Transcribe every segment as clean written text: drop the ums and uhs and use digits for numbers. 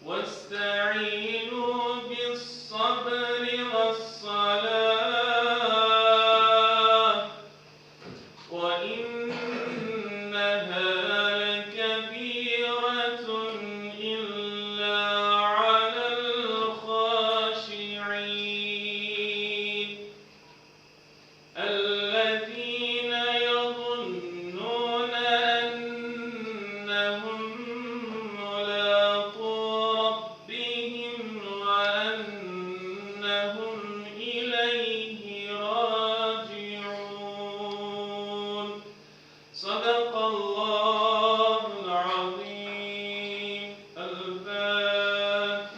واستعينوا بالصبر والصلاة وإنها لكبيرة إلا على الخاشعين الذين يظنون أنهم ملاقو ربهم وأنهم إليه راجعون صدق الله العظيم الفاتح.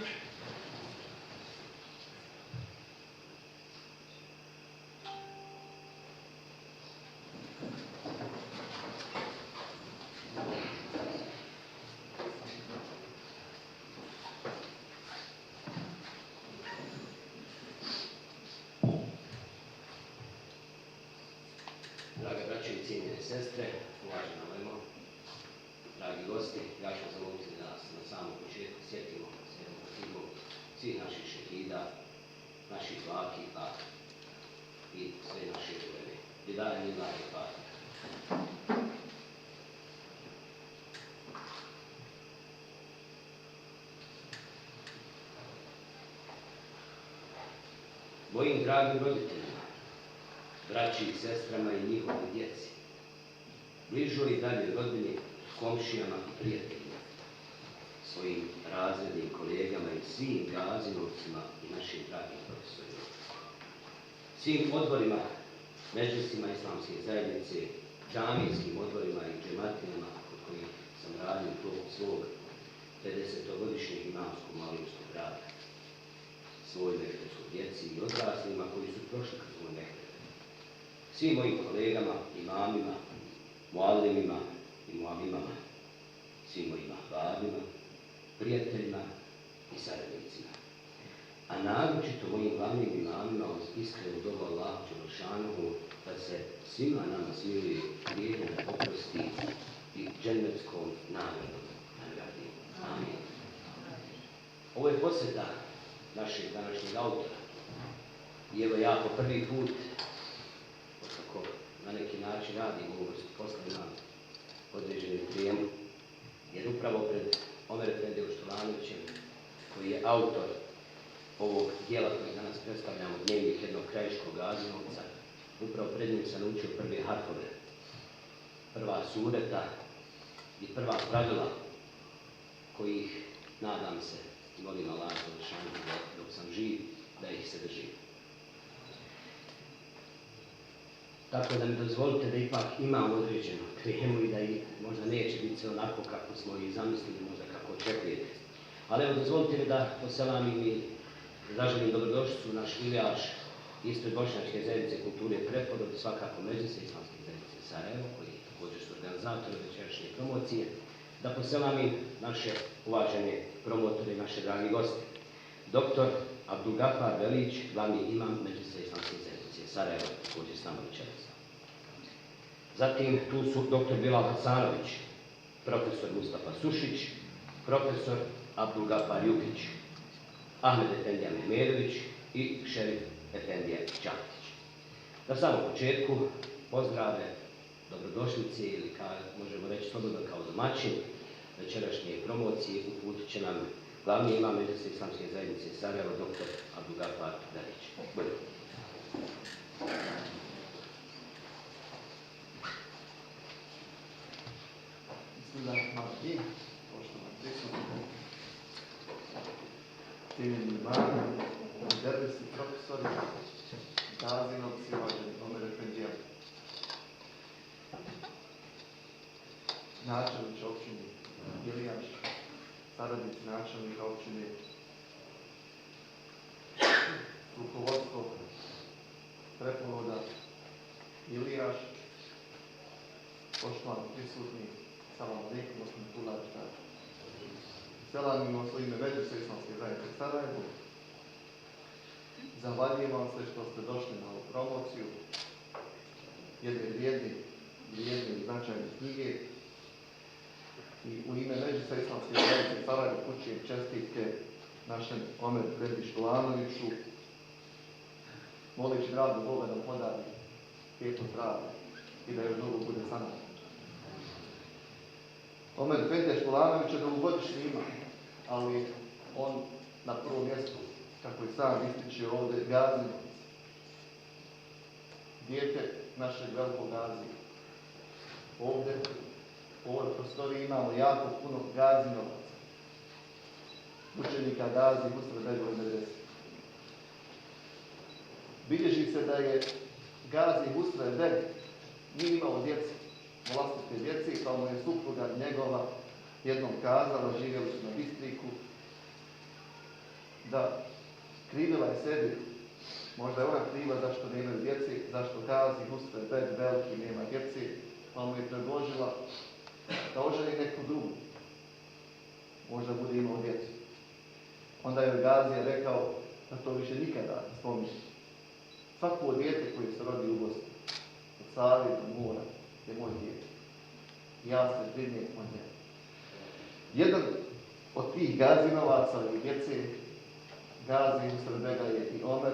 Drage braće i cijenjene sestre, uvažena ulema, dragi gosti, ja ću zamoliti da se na samom početku sjetimo svih naših šehida, naših vakita i sve naše uleme. Bidaje Lillah i Fatiha. Mojim dragim roditeljima, braći i sestrama i njihovoj djeci, bližoj i daljoj rodbini, komšijama i prijateljima, svojim razrednim kolegama i svim gazinovcima i našim dragim profesorima, svim odborima, međlisima islamske zajednice, džamijskim odborima i džematinama kod kojih sam radio tokom svog 50-godišnjeg imamskog malinskog rada, svoj meštevskoj djeci i odraslima koji su prošli kroz moj mehter, svim mojim kolegama, imamima, muallimima i muamimama, svim mojim ahbabima, prijateljima i saradnicima, a naročito mojim glavnim imamima uz iskrenu dobu Allahu dželešanohu da se svima nama smiluje, grijehe da oprosti i džennetskom nagradom nagradi. Amin. Ovo je posveta našeg današnjeg autora. I evo ja po prvi put, kako na neki način radim ovu vrstu posla, imam određenu prijemu, jer upravo pred Omer Efendijom Štolanovićem, koji je autor ovog dijela koji danas predstavljamo, Dnevnik jednog krajiškog gazinovca, upravo pred njim sam naučio prve harfove, prva sureta i prva pravila kojih, nadam se, i molim Allah dok sam živ, da ih se držim. Tako da mi dozvolite da ipak imam određenu prijemu i da i možda neće biti sve onako kako smo i zamislili, možda kako očekujete. Ali evo dozvolite mi da poselamim i zaželim dobrodošlicu naš Ilijaš ispred Bošnjačke zajednice kulture Preporod i svakako Međlisa islamske zajednice Sarajevo, koji također su organizatori večerašnje promocije, da poselamim naše uvažene promotore i naše dragi gosti. Dr. Abdulgafar Velić, glavni imam Međlisa islamske zajednice Sarajevo, također s nama večeras. Zatim tu su dr. Bilal Hasanović, profesor Mustafa Sušić, profesor Abdulgafar Jukić, Ahmed Efendija Mehmedović i šerif Efendija Čaktić. Na samom početku pozdrave, dobrodošlice ili možemo reći slobodno kao domaćin večerašnje promocije uputit će nam glavni imam Međlisa islamske zajednice Sarajevo, dr. Abdulgafar Velić. Budemo. Bismillahirrahmanirrahim. Poštovani prisutni, cijenjeni imami, muderrisi, profesori, gazinovci, uvaženi Omer Efendija, načelnici općine Ilijaš, saradnici načelnika općine, rukovodstvo Preporoda Ilijaš, poštovani prisutni, salam alejkum, rahmetullahi wa barakatuh. Selamimo u ime Međlisa islamske zajednice Sarajevo. Zahvaljujem vam se što ste došli na ovu promociju jedne vrijedne i značajne knjige. I u ime Međlisa islamske zajednice Sarajevo upućujem čestitke našem Omeru Efendi Školanoviću, moleći dragog Boga da mu podari lijepo zdravlje i da još dugo bude sa nama. Omer Efendi Školanović je dugogodišnji ima, ali on na prvom mjestu, kako je sam ističe ovdje, Gazi, dijete našeg velikog Gazija. Ovdje u ovoj prostoriji imamo jako puno Gazinovaca, učenika Gazi Husre Begove medrese. Bilježi se da je Gazi Husre Beg nije imao djece, vlastite djece, kao mu je supruga njegova jednom kazala, živjeli su na Bistriku, da krivila je sebi, možda je ona kriva zašto nemaju djece, zašto Gazi Husre Beg veliki nema djece, pa mu je predložila da oženi neku drugu, možda bude imao djecu. Onda je Gazija rekao da to više nikada ne spominje. Svako dijete koje se rodi u Bosni, od Save do mora, je moj dijete. Ja se brinem o njemu. Jedan od tih Gazinovaca i djece, Gazi Husre Bega je i Omer,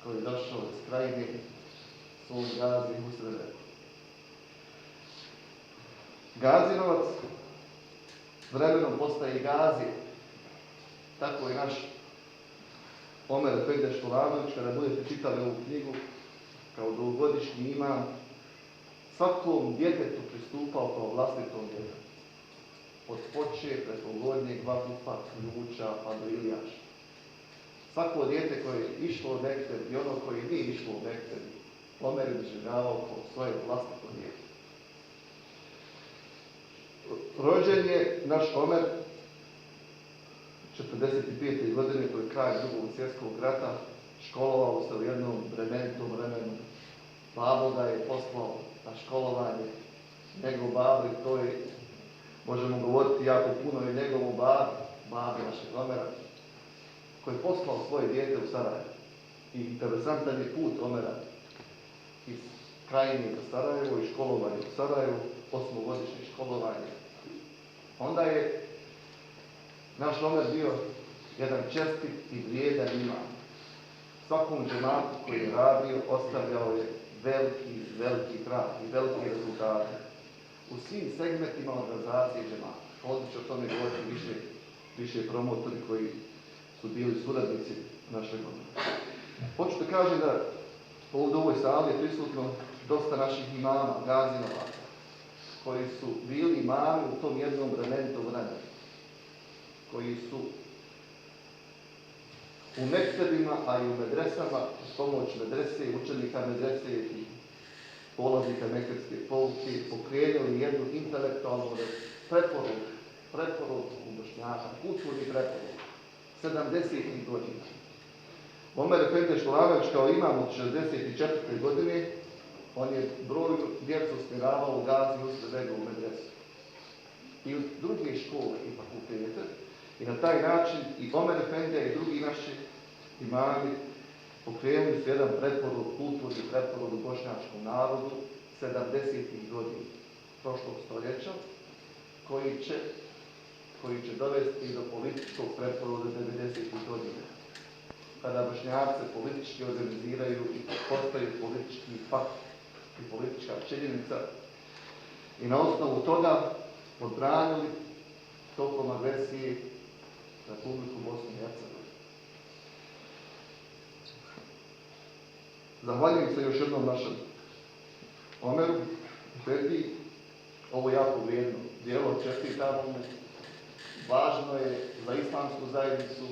koji je došao iz Krajine, svoj Gazi Husre Bega. Gazinovac vremenom postaje i Gazija. Tako je naš Omer Efendi Školanović, kada budete čitali ovu knjigu, kao dugogodišnji imam, svakom djetetu pristupao kao vlastitom djetetu. Od Poče, preko Gornjeg, Vakupa, Ljubuća, pa do Ilijaša. Svako dijete koje je išlo u Mekteb i ono koje nije išlo u Mekteb, Omer je doživljavao kao svoje vlastito dijete. Rođen je naš Omer 45. godine, koji je kraj Drugog svjetskog rata, školovao se u jednom bremenitom vremenu. Babo ga je poslao na školovanje. Njegov babo, i to je, možemo govoriti jako puno i njegovu babi našeg Omera, koji je poslao svoje dijete u Sarajevo. I interesantan je put Omera iz Krajine do Sarajevo i školovanje u Sarajevu, 8-godišnje školovanje. Onda je naš Omer bio jedan čestit i vrijedan imam. Svakom džematu koji je radio ostavljao je veliki trag i velike rezultate. U svim segmentima organizacije džemata. Ovdje će o tome govoriti više promotori koji su bili suradnici našeg Omera. Hoću da kažem da ovdje u ovoj sali je prisutno dosta naših imama, Gazinovaca, koji su bili imami u tom jednom bremenitom vremenu, koji su u mektebima, a i u medresama, s pomoć medrese, učenika medrese i polaznika mektebske pouke, pokrenuli jednu intelektualnu preporuku u Bošnjaka, kulturni preporuk, 70. godina. Omer Efendi Školanović kao imam od 64. godine, on je broj djecu usmjeravao u Gazi Husre Bega u medresu. I u druge škole i fakultete. I na taj način i Omer Efendija i drugi naši imami pokrenuli su jedan preporod, kulturni preporod u bošnjačkom narodu 70. godina prošlog stoljeća, koji će dovesti do političkog preporoda 90. godina. Kada Bošnjaci politički organiziraju i postaju politički fakt i politička činjenica i na osnovu toga odbranili tokom agresije Republiku Bosnu i Hercegovinu. Zahvaljujem se još jednom našem Omeru Efendiji. Ovo je jako vrijedno djelo, čestitamo mu. Važno je za islamsku zajednicu,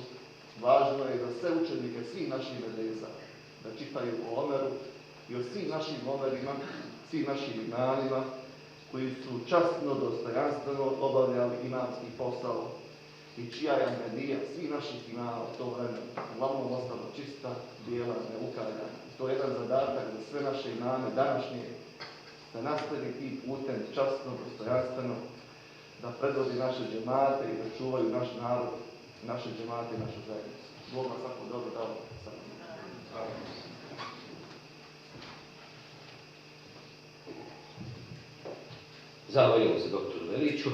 važno je za sve učenike svih naših medresa da čitaju o Omeru i o svim našim Omerima, svim našim imamima koji su časno, dostojanstveno obavljali imamski posao i čija je medija svih naših imama u to vremenu uglavnom ostala čista, bijela, neukaljana. To je jedan zadatak za sve naše imame današnje, da nastavi tim putem časno, dostojanstveno, da predvodi naše džemate i da čuvaju naš narod, naše džemate i našu zajednicu. Bog vam svako dobro dao. Zahvaljujemo se doktoru Veliću.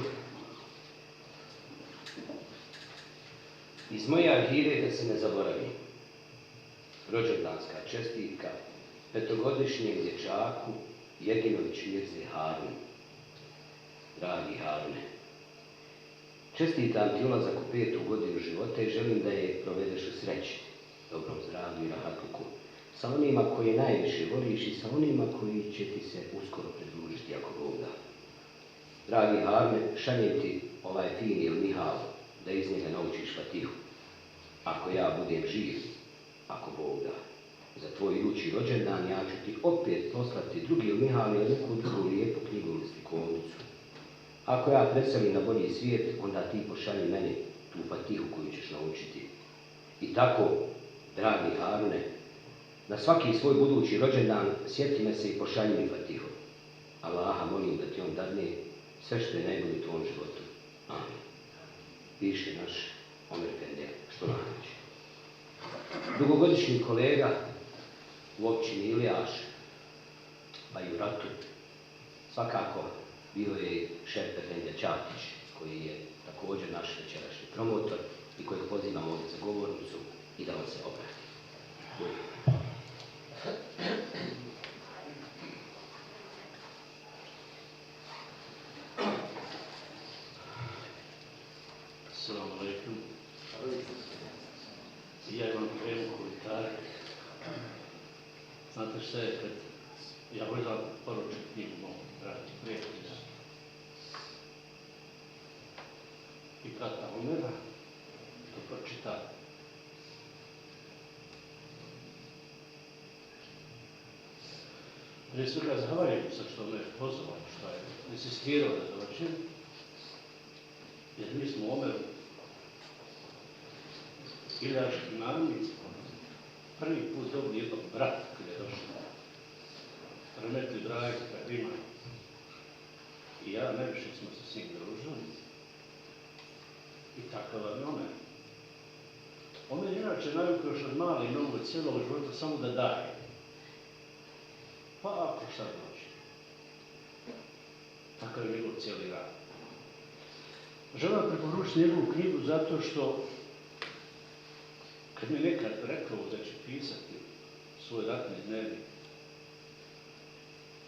Iz moje arhive da se ne zaboravi. Rođendanska čestitka petogodišnjem dječaku Jeginović Mirzi Harun. Dragi Harune, čestitam ti ulazak u 5. godinu života i želim da je provedeš u sreći, dobrom zdravlju i rahatluku, sa onima koje najviše voliš i sa onima koji će ti se uskoro pridružiti ako Bog da. Dragi Harune, šaljem ti ovaj fini Mihal da iz njega naučiš Fatihu. Ako ja budem živ, ako Bog da, za tvoj idući rođendan ja ću ti opet poslati drugi Mihal ili neku drugu lijepu knjigu ili slikovnicu. Ako ja preselim na bolji svijet, onda ti pošalji meni tu Fatihu koju ćeš naučiti. I tako, dragi Harune, na svaki svoj budući rođendan sjeti me se i pošalji mi Fatihu. Allaha molim da ti on dadne sve što je najbolje u tvom životu. Amin. Piše naš Omer Efendi Štovanović. Dugogodišnji kolega u općini Ilijaš, pa i u ratu, svakako bio je šef Efendija Ćatić, koji je također naš večerašnji promotor i kojeg pozivamo ovdje za govornicu i da vam se obrati. Assalamu alaikum. Ja imam prijedlog komentar. Znate šta je kad ja volim poručiti knjigu mom dragi prijatelju i brata Omera, to pročita. Prije svega zahvaljujem se što me pozvao, što je insistirao da dođem, jer mi smo Omeru Iljaški narod prvi put dobili jednog brata kada je došao. Remetli dragi Kadima i ja najviše smo se s njim družili. I takav vam je Omer. Omer je inače navikao još od mali nogu cijelog života samo da daje. Pa ako šta dođe. Takav je njegov cijeli rad. Želim preporučiti njegovu knjigu zato što kad mi nekad rekao da će pisati svoj ratni dnevnik,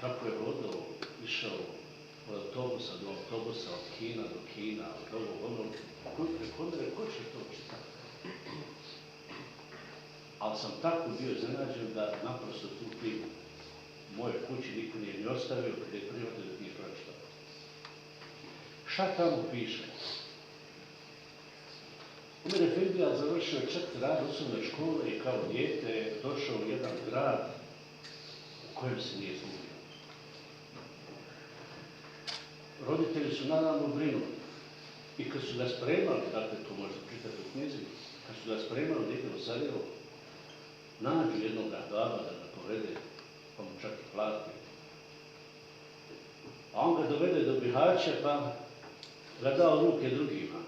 kako je hodao, išao od autobusa do autobusa, od Kina do Kina, od ovog onog, ko će to čitati? Ali sam tako bio iznenađen da naprosto tu knjigu u mojoj kući niko nije ni ostavio, kad je privatno da nije pročitao. Šta tamo piše? Omer Efendija završio 4 rad osnovne škole i kao dijete je došao u jedan grad u kojem se nije izgubio. Roditelji su naravno brinuli i kad su ga spremali, dakle to možete čitati u knjizi, kad su ga spremali da ide u Sarajevo, nađu jednog baba da ga povede, pa mu čak i plati. A on ga dovede do Bihaća pa ga dao ruke drugima.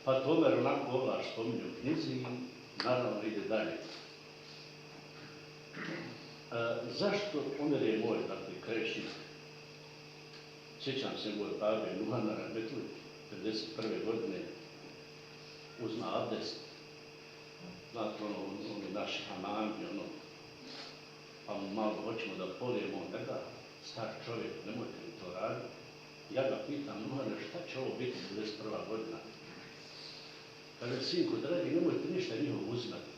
Pa to Omer onako ovlaš spominje u knjizi i naravno ide dalje. Zašto Omer je moj, dakle, krešnik? Sjećam se moje babe Nuhana Rahmetli, 51. godine, uzma abdest. Znate, oni naši hamami, pa mu malo hoćemo da polijemo, on da, star čovjek, nemojte mi to raditi. Ja ga pitam, Nuhane, šta će ovo biti 91. godina? Kaže, sinko, dragi, nemojte ništa njihovo uzmati.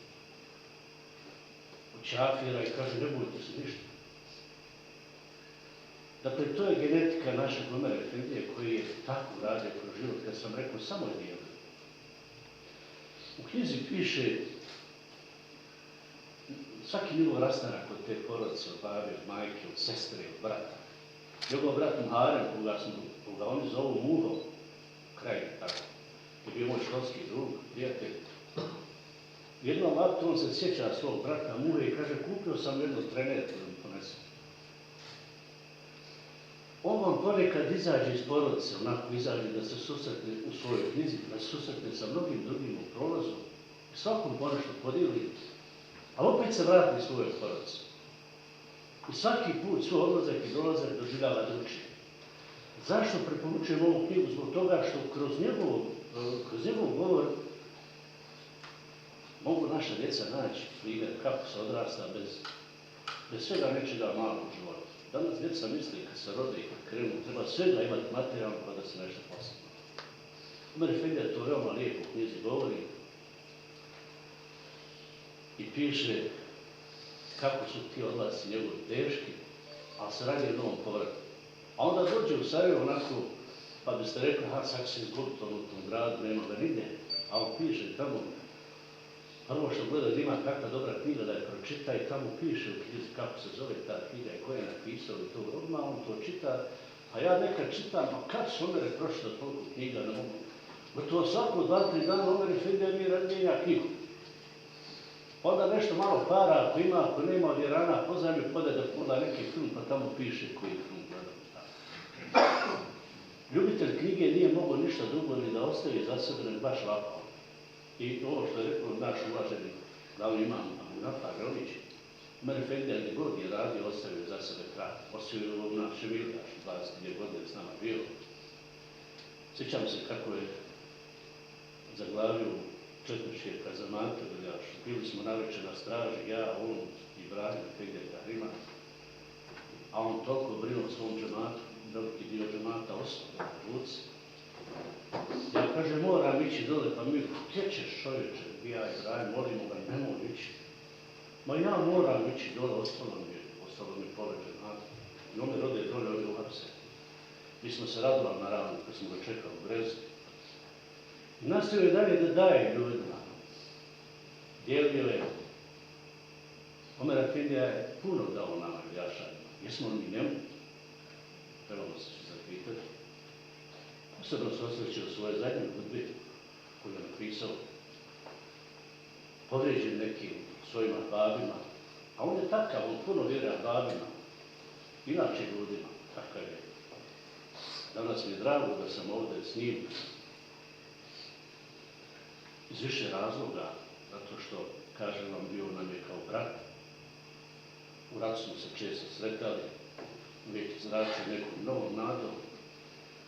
Od Čafira i kaže, nemojte se ništa. Dakle, to je genetika našeg Omera Efendije koji je tako radio kroz život, kad sam rekao, samo je dijelo. U knjizi piše svaki njegov rastanak od te porodice, od babe, od majke, od sestre, od brata. Njegov brat Muharem, koga oni zovu Muho, kraj tako, je bio moj školski drug, prijatelj. Jednom aktu on se sjeća svog brata Muhe i kaže, kupio sam jednu trenerku da mi ponesem. On vam ponekad izađe iz porodice, onako izađe da se susretne u svojoj knjizi, da se susretne sa mnogim drugim u prolazu, svakom ponešto podijeli, ali opet se vrati u svoju porodicu. I svaki put svoj odlazak i dolazak doživljava drugčije. Zašto preporučujem ovu knjigu? Zbog toga što kroz njegov govor naša djeca naći primjer kako se odrasta bez svega nečega malog u životu. Danas djeca misli kad se rode i kad krenu, treba svega imati materijalno pa da se nešto posebno. Omer Efendija to veoma lijepo u knjizi govori i piše kako su ti odlasci njegovi teški, ali se radi o novom povratu. A onda dođe u Sarajevo onako, pa biste rekli, sad će se izgubiti u tom gradu, nema ga nigdje, a on piše tamo, prvo što gleda da ima kakva dobra knjiga da je pročita i tamo piše u knjizi kako se zove ta knjiga i ko je napisao i to odmah on to čita, a ja nekad čitam, a kad su Omere pročitao toliko knjiga, ne mogu. Gotovo svako 2-3 dana Omer Efendija mijenja knjigu. Onda nešto malo para, ako ima, ako nema od Irana, pozajmi pode da pogleda neki film, pa tamo piše koji film gleda. Ljubitelj knjige nije mogao ništa drugo ni da ostavi za sebe, ne baš ovako. I ovo što je rekao naš uvaženi glavni imam Nafa Gronić, Omer Efendija gdje god je radio, ostavio za sebe trag. Ostavio na Ševiljaš, 22 godine s nama bio. Sjećam se kako je zaglavio četničke kazamate u Ljašu. Bili smo navečer na straži, ja, on i Brahim Efendija Kahrima, a on toliko brinuo o svom džematu, veliki dio džemata ostao na Luci. Ja kaže, moram ići dole, pa mi, gdje ćeš čovječe, ja i Brahim, molimo ga, nemoj ići. Ma ja moram ići dole, ostalo mi pola džemata. I on me rode dole, on je uhapsen. Mi smo se radovali na Ravnu, kad smo ga čekali u Brezu. I nastavio je dalje da daje ljudima. Dijelio je. Omer Efendija je puno dao nama Ljašanima. Jesmo li mi njemu? Trebamo se zapitati. Posebno se osvrćio svoje zadnje hudbe koju je napisao. Povrijeđen nekim svojim babima. A on je takav, on puno vjeruje babima. Inače ljudima, takav je. Danas mi je drago da sam ovdje s njim iz više razloga, zato što, kažem vam, bio nam je kao brat. U ratu smo se često sretali, uvijek zračio nekom novom nadom.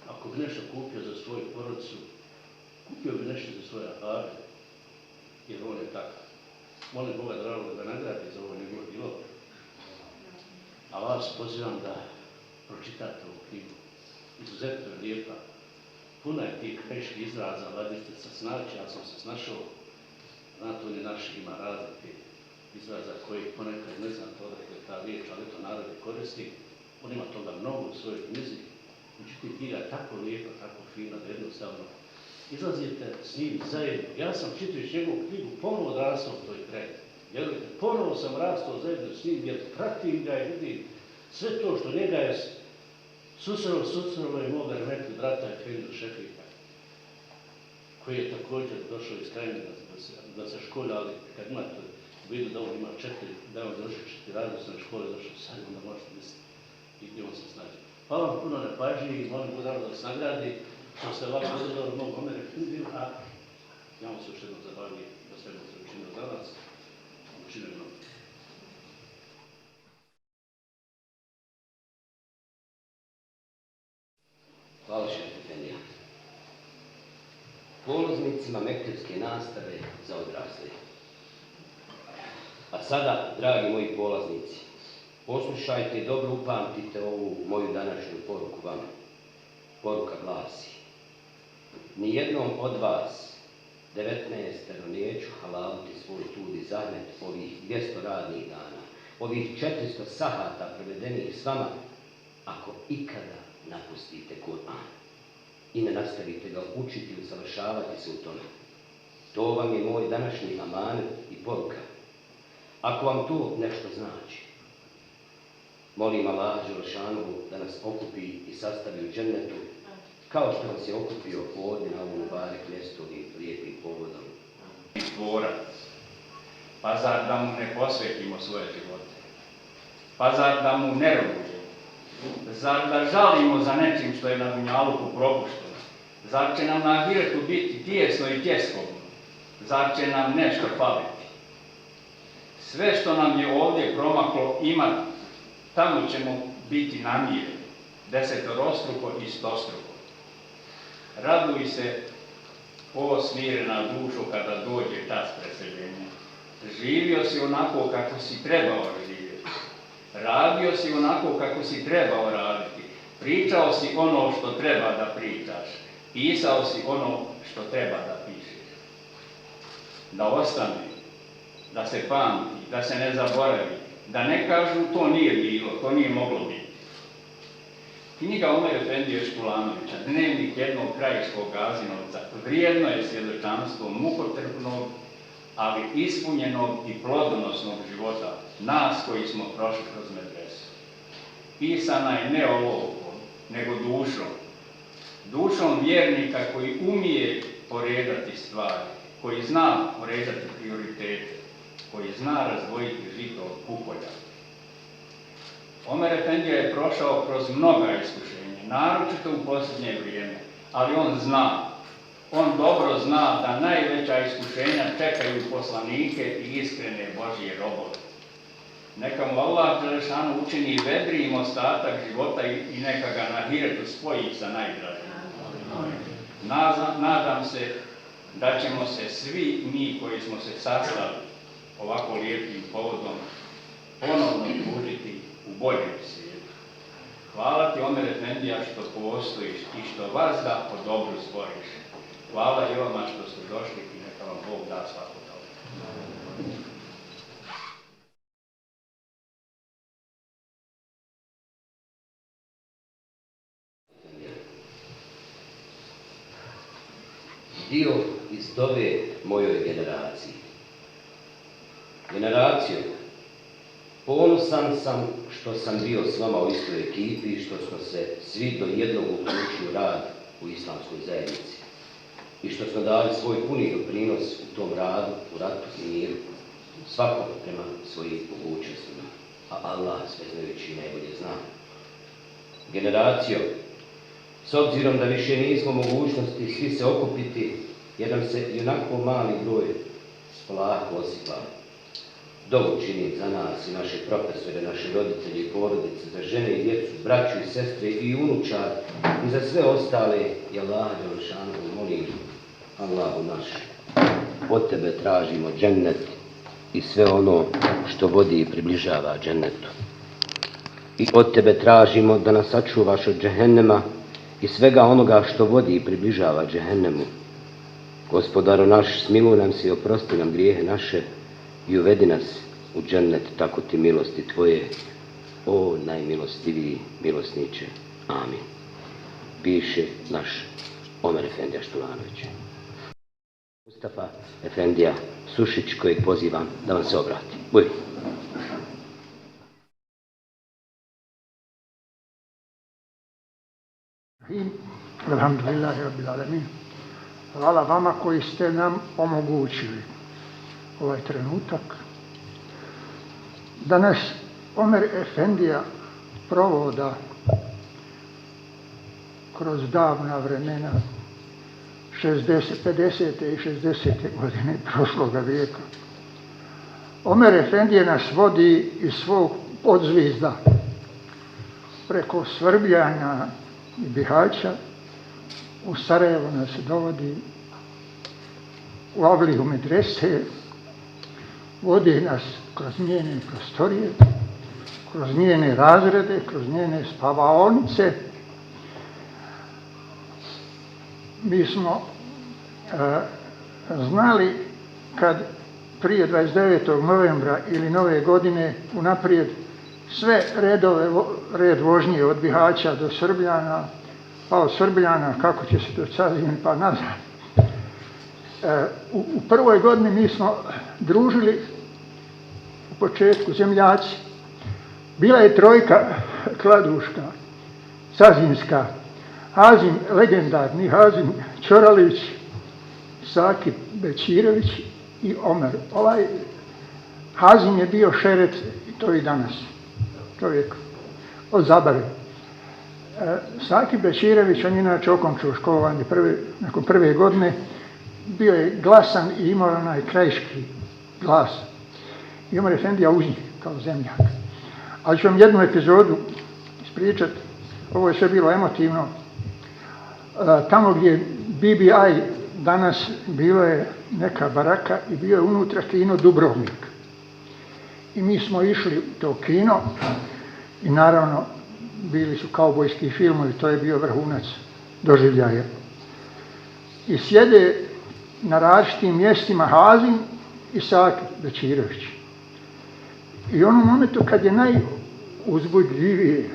Ako bi nešto kupio za svoju porodicu, kupio bi nešto za svoje ahabe, jer on je takav. Molim Boga drago da ga nagradi za ovo njegovo djelo. A vas pozivam da pročitate ovu knjigu. Izuzetno je lijepa. Puno je tih krajiških izraza, vadite se snaći, ja sam se snašao. Znate, oni naši ima razlike izraza koji ponekad ne znam to odakle ta riječ, ali to narod koristi. On ima toga mnogo u svojoj knjizi. Međutim, knjiga je tako lijepa, tako fina, da jednostavno izlazite s njim zajedno. Ja sam čitajući njegovu knjigu ponovo odrastao u toj kraji. Vjerujte, ponovo sam rastao zajedno s njim, jer pratim ga i vidim sve to što njega je susrelo i moga remekli brata Efendiju Šefika, koji je također došao iz Krajine da se školja, ali kad imate vidu da on ima 4, da on završi 4 različne škole, došao sad, onda možete misliti i gdje on se snađe. Hvala vam puno na pažnji i molim Boga da vas nagradi, što ste ovako održali mog Omer Efendiju, a ja vam se još jednom zahvalim da sve vam se učinio za vas, učinio mnogo. Hvala Šef Efendija. Polaznicima mektepske nastave za odrasle. A sada, dragi moji polaznici, poslušajte i dobro upamtite ovu moju današnju poruku vama. Poruka glasi: nijednom od vas 19 neću halaliti svoj trud i zahmet ovih 200 radnih dana, ovih 400 sahata provedenih s vama, ako ikada napustite Kur'an i ne nastavite ga učiti i usavršavati se u tome. To vam je moj današnji amanet i poruka. Ako vam to nešto znači, molim Allaha Đelešanovu da nas okupi i sastavi u džennetu, kao što nas je okupio ovdje na ovom mubarek mjestu ovim lijepim povodom. Dvorac. Pa zar da mu ne posvetimo svoje živote? Pa zar da mu ne robujemo? Zar da žalimo za nečim što je na dunjaluku propušteno? Zar će nam na ahiretu biti tijesno i tjeskovno? Zar će nam nešto faliti? Sve što nam je ovdje promaklo ima, tamo ćemo biti namireni, desetorostruko i stostruko. Raduj se, o smirena dušo, kada dođe čas preseljenja. živio si onako kako si trebao živjeti, radio si onako kako si trebao raditi, pričao si ono što treba da pričaš, pisao si ono što treba da pišeš. Da ostane, da se pamti, da se ne zaboravi, da ne kažu to nije bilo, to nije moglo biti. Knjiga Omer Efendije Škulanovića, Dnevnik jednog krajiškog Gazinovca, vrijedno je svjedočanstvo mukotrpnog, ali ispunjenog i plodonosnog života nas koji smo prošli kroz medresu. Pisana je ne olovkom, nego dušom. Dušom vjernika koji umije poredati stvari, koji zna poredati prioritete, koji zna razdvojiti žito od kukolja. Omer Efendija je prošao kroz mnoga iskušenja, naročito u posljednje vrijeme, ali on dobro zna da najveća iskušenja čekaju poslanike i iskrene Božje robove. Neka mu Allah Đelešanu učini vedrijim ostatak života i neka ga na hiretu spoji sa najdražim. Nadam se da ćemo se svi mi koji smo se sastali ovako lijepim povodom ponovno družiti u boljem svijetu. Hvala ti, Omer Efendija, što postojiš i što vazda po dobru stvoriš. Hvala i vama što ste došli i neka vam Bog da svako dobro. Dio iz dove mojoj generaciji. Generacijo, ponosan sam što sam bio s vama u istoj ekipi i što smo se svi do jednog uključili u rad u islamskoj zajednici i što smo dali svoj puni doprinos u tom radu, u ratu i miru, svako prema svojim mogućnostima, a Allah sveznajući najbolje zna. Generacijo, s obzirom da više nismo mogućnosti svi se okupiti, jer nam se i onako mali broj polako osipa. Dovu činim za nas i naše profesore, naše roditelje i porodice, za žene i djecu, braću i sestre i unučad i za sve ostale, i Allaha Đelešanu molim, Allahu naš, od tebe tražimo džennet i sve ono što vodi i približava džennetu. I od tebe tražimo da nas sačuvaš od džehennema i svega onoga što vodi i približava džehennemu. Gospodaru naš, smiluj nam se i oprosti nam grijehe naše i uvedi nas u džennet, tako ti milosti tvoje, o najmilostiviji milosniče. Amin. Piše naš Omer Efendija Štulanović. Mustafa Efendija Sušić, kojeg pozivam da vam se obrati. Buj. Alhamdulillahi rabbil alamin. Hvala vama koji ste nam omogućili ovaj trenutak da nas Omer Efendija provoda kroz davna vremena 50. i 60. godine prošloga vijeka. Omer Efendija nas vodi iz svog podzvizda preko Svrbljana i Bihaća u Sarajevo nas dovodi u avliju medrese, vodi nas kroz njene prostorije, kroz njene razrede, kroz njene spavaonice. Mi smo znali kad prije 29. novembra ili nove godine unaprijed sve red vožnje od Bihaća do Srbljana, pa od Srbljana kako će se do Cazine pa nazad. U prvoj godini mi smo družili u početku zemljaci. Bila je trojka kladuška, cazinska, Hazim, legendarni Hazim Ćoralić, Saki Bećirević i Omer. Ovaj Hazim je bio šeret i to i danas, čovjek od Zabare. Saki Bećirević, on je inače okončao školovanje nakon prve godine, bio je glasan i imao onaj krajiški glas. I Omer Efendija uz njih, kao zemljak. Ali ću vam jednu epizodu ispričati, ovo je sve bilo emotivno. Tamo gdje BBI danas bilo je neka baraka i bio je unutra kino Dubrovnik. I mi smo išli u to kino i naravno bili su kaubojski filmovi, to je bio vrhunac doživljaja. I sjede na različitim mjestima Hazim i Sakir Bečirović. I u onom momentu kad je najuzbudljivije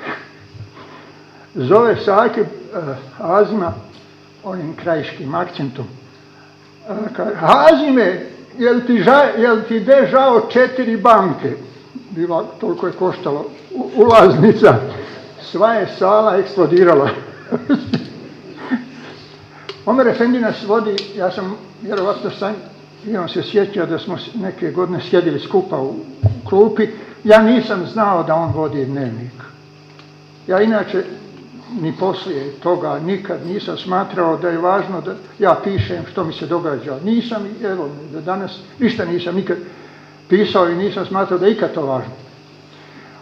zove Sakir Hazima onim krajiškim akcentom. Kaže, Hazime, jel ti de žao 4 banke? Toliko je koštalo ulaznica. Sva je sala eksplodirala. Omer Efendi nas vodi, ja sam vjerovatno i on se sjeća da smo neke godine sjedili skupa u klupi. Ja nisam znao da on vodi dnevnik. Ja inače ni poslije toga nikad nisam smatrao da je važno da ja pišem što mi se događa. Nisam, evo, do danas ništa nisam nikad pisao i nisam smatrao da je ikad to važno.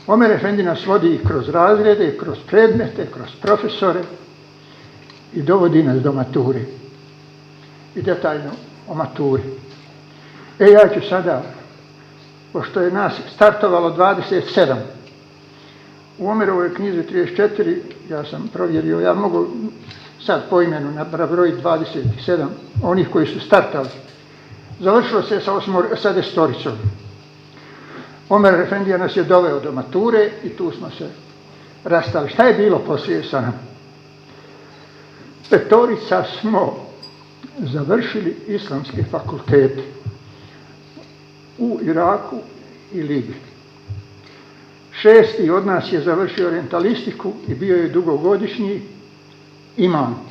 Omer Efendi nas vodi kroz razrede, kroz predmete, kroz profesore i dovodi nas do mature. I detaljno o maturi. Ja ću sada, pošto je nas startovalo 27, u Omerovoj knjizi 34, ja sam provjerio, ja mogu sad po imenu nabrojiti 27 onih koji su startali. Završilo se sa 10. Omer Efendija nas je doveo do mature i tu smo se rastali. Šta je bilo poslije sa nam? 5 smo završili islamske fakultete u Iraku i Libiji. 6. od nas je završio orientalistiku i bio je dugogodišnji imam.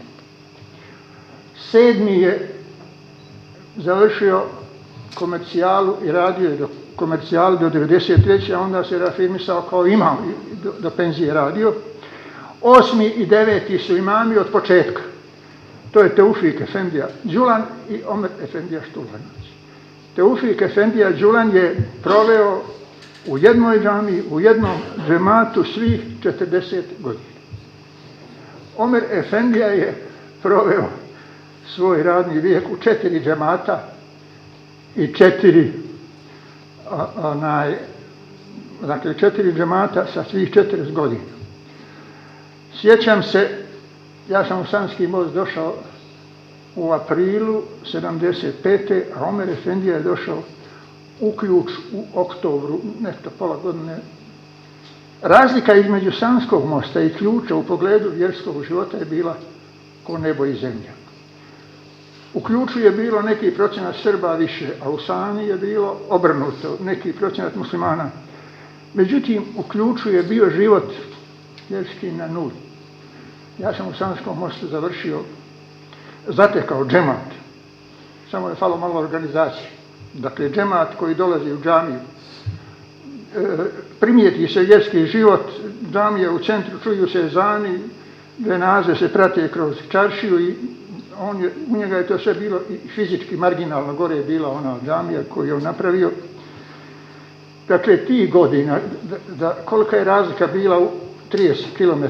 7. je završio komercijalu i radio je do komercijali do 93. a onda se reafirmisao kao imam do penzije radio. 8. i 9. su imami od početka. To je Teufik Efendija Đulan i Omer Efendija Štulanović. Teufik Efendija Đulan je proveo u jednoj džamiji, u jednom džematu svih 40 godina. Omer Efendija je proveo svoj radni vijek u 4 džemata i 4 džemata sa svih 40 godina. Sjećam se, ja sam u Sanski most došao u aprilu 75. a Omer Efendija je došao u Ključ u oktobru, nešto pola godine. Razlika između Sanskog mosta i Ključa u pogledu vjerskog života je bila ko nebo i zemlja. U Ključu je bilo neki procenat Srba više, a u Sani je bilo obrnuto, neki procenat muslimana. Međutim, u Ključu je bio život vjerski na nuli. Ja sam u Sanskom mostu zatekao džemat, samo je falo malo organizacije. Dakle, džemat koji dolazi u džamiju, primijeti se vjerski život, džamija u centru, čuju se ezani, dženaze se prate kroz čaršiju i u njega je to sve bilo i fizički marginalno, gore je bila ona džamija koju je on napravio. Dakle, tih godina, kolika je razlika bila u 30 km.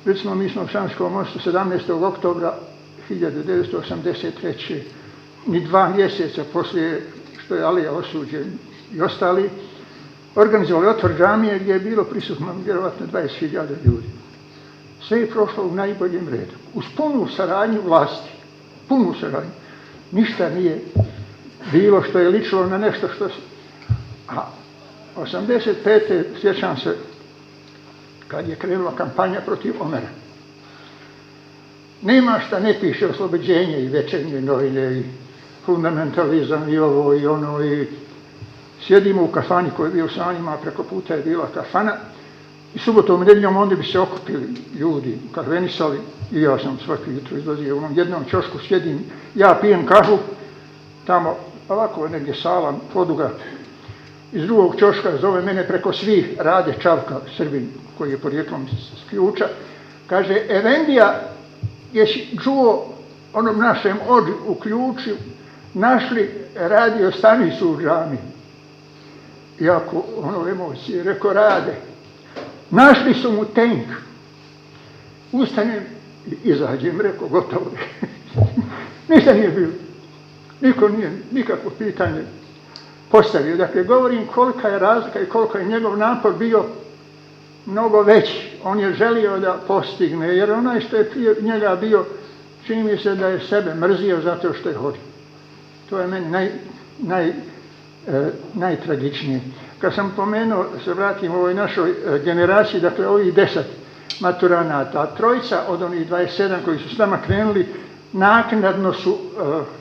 Recimo, mi smo u Sanskom mostu 17. oktobra 1983. ni 2 mjeseca poslije što je Alija osuđen i ostali, organizovali otvor džamije gdje je bilo prisutno vjerovatno 20.000 ljudi. Sve je prošlo u najboljem redu. Uz punu saradnju vlasti. Punu saradnju. Ništa nije bilo što je ličilo na nešto što se... A 85. sjećam se kad je krenula kampanja protiv Omera. Nema šta ne piše Oslobođenje i Večernje novine i fundamentalizam i ovo i ono i sjedimo u kafani koji je bio u Sanjima, preko puta je bila kafana i subotom i nedjeljom onda bi se okupili ljudi, karvenisali i ja sam svaki jutro izlazio u onom jednom ćošku, sjedim, ja pijem kahu, tamo ovako negdje sala poduga, iz drugog ćoška zove mene preko svih Rade Čavka, Srbin koji je porijeklom s Ključa, kaže, Efendija, jesi čuo onom našem ođu u Ključu, našli radio stanicu u džami. Iako ono emocije, rekao, Rade, našli su mu tenk. Ustanem i izađem, rekao, gotovo. Ništa nije bilo. Niko nije nikakvo pitanje postavio. Dakle, govorim kolika je razlika i koliko je njegov napor bio mnogo veći. On je želio da postigne, jer onaj što je prije njega bio, čini mi se da je sebe mrzio zato što je hodio. To je meni najtragičnije. Kad sam pomenuo, se vratim ovoj našoj generaciji, dakle ovih 10 maturanata, trojica od onih 27 koji su s nama krenuli, naknadno su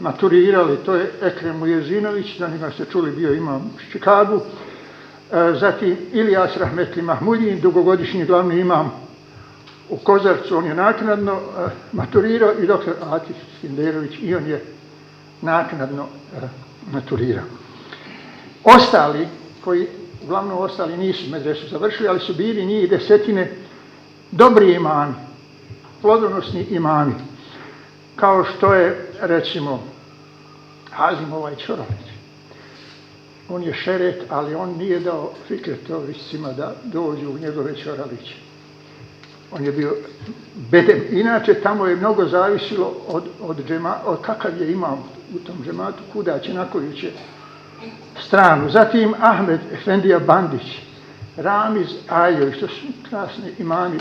maturirali. To je Ekrem Ujezinović, za njega ste čuli, bio imam u Čikagu, zatim Ilijas Rahmetli Mahmudin, dugogodišnji glavni imam u Kozarcu, on je naknadno maturirao, i doktor Atif Skenderović, i on je naknadno maturirao. Ostali, koji uglavnom ostali nisu medresu završili, ali su bili njih 10 dobri imami, plodonosni imami, kao što je, recimo, Hazim Čoralić. On je šeret, ali on nije dao fikretoviscima da dođu u njegove Čoraliće. On je bio bedem. Inače, tamo je mnogo zavisilo od kakav je imam u tom džematu, kuda će, na koju će stranu. Zatim Ahmed Efendija Bandić, Ramiz Ajović, to su krasni imami.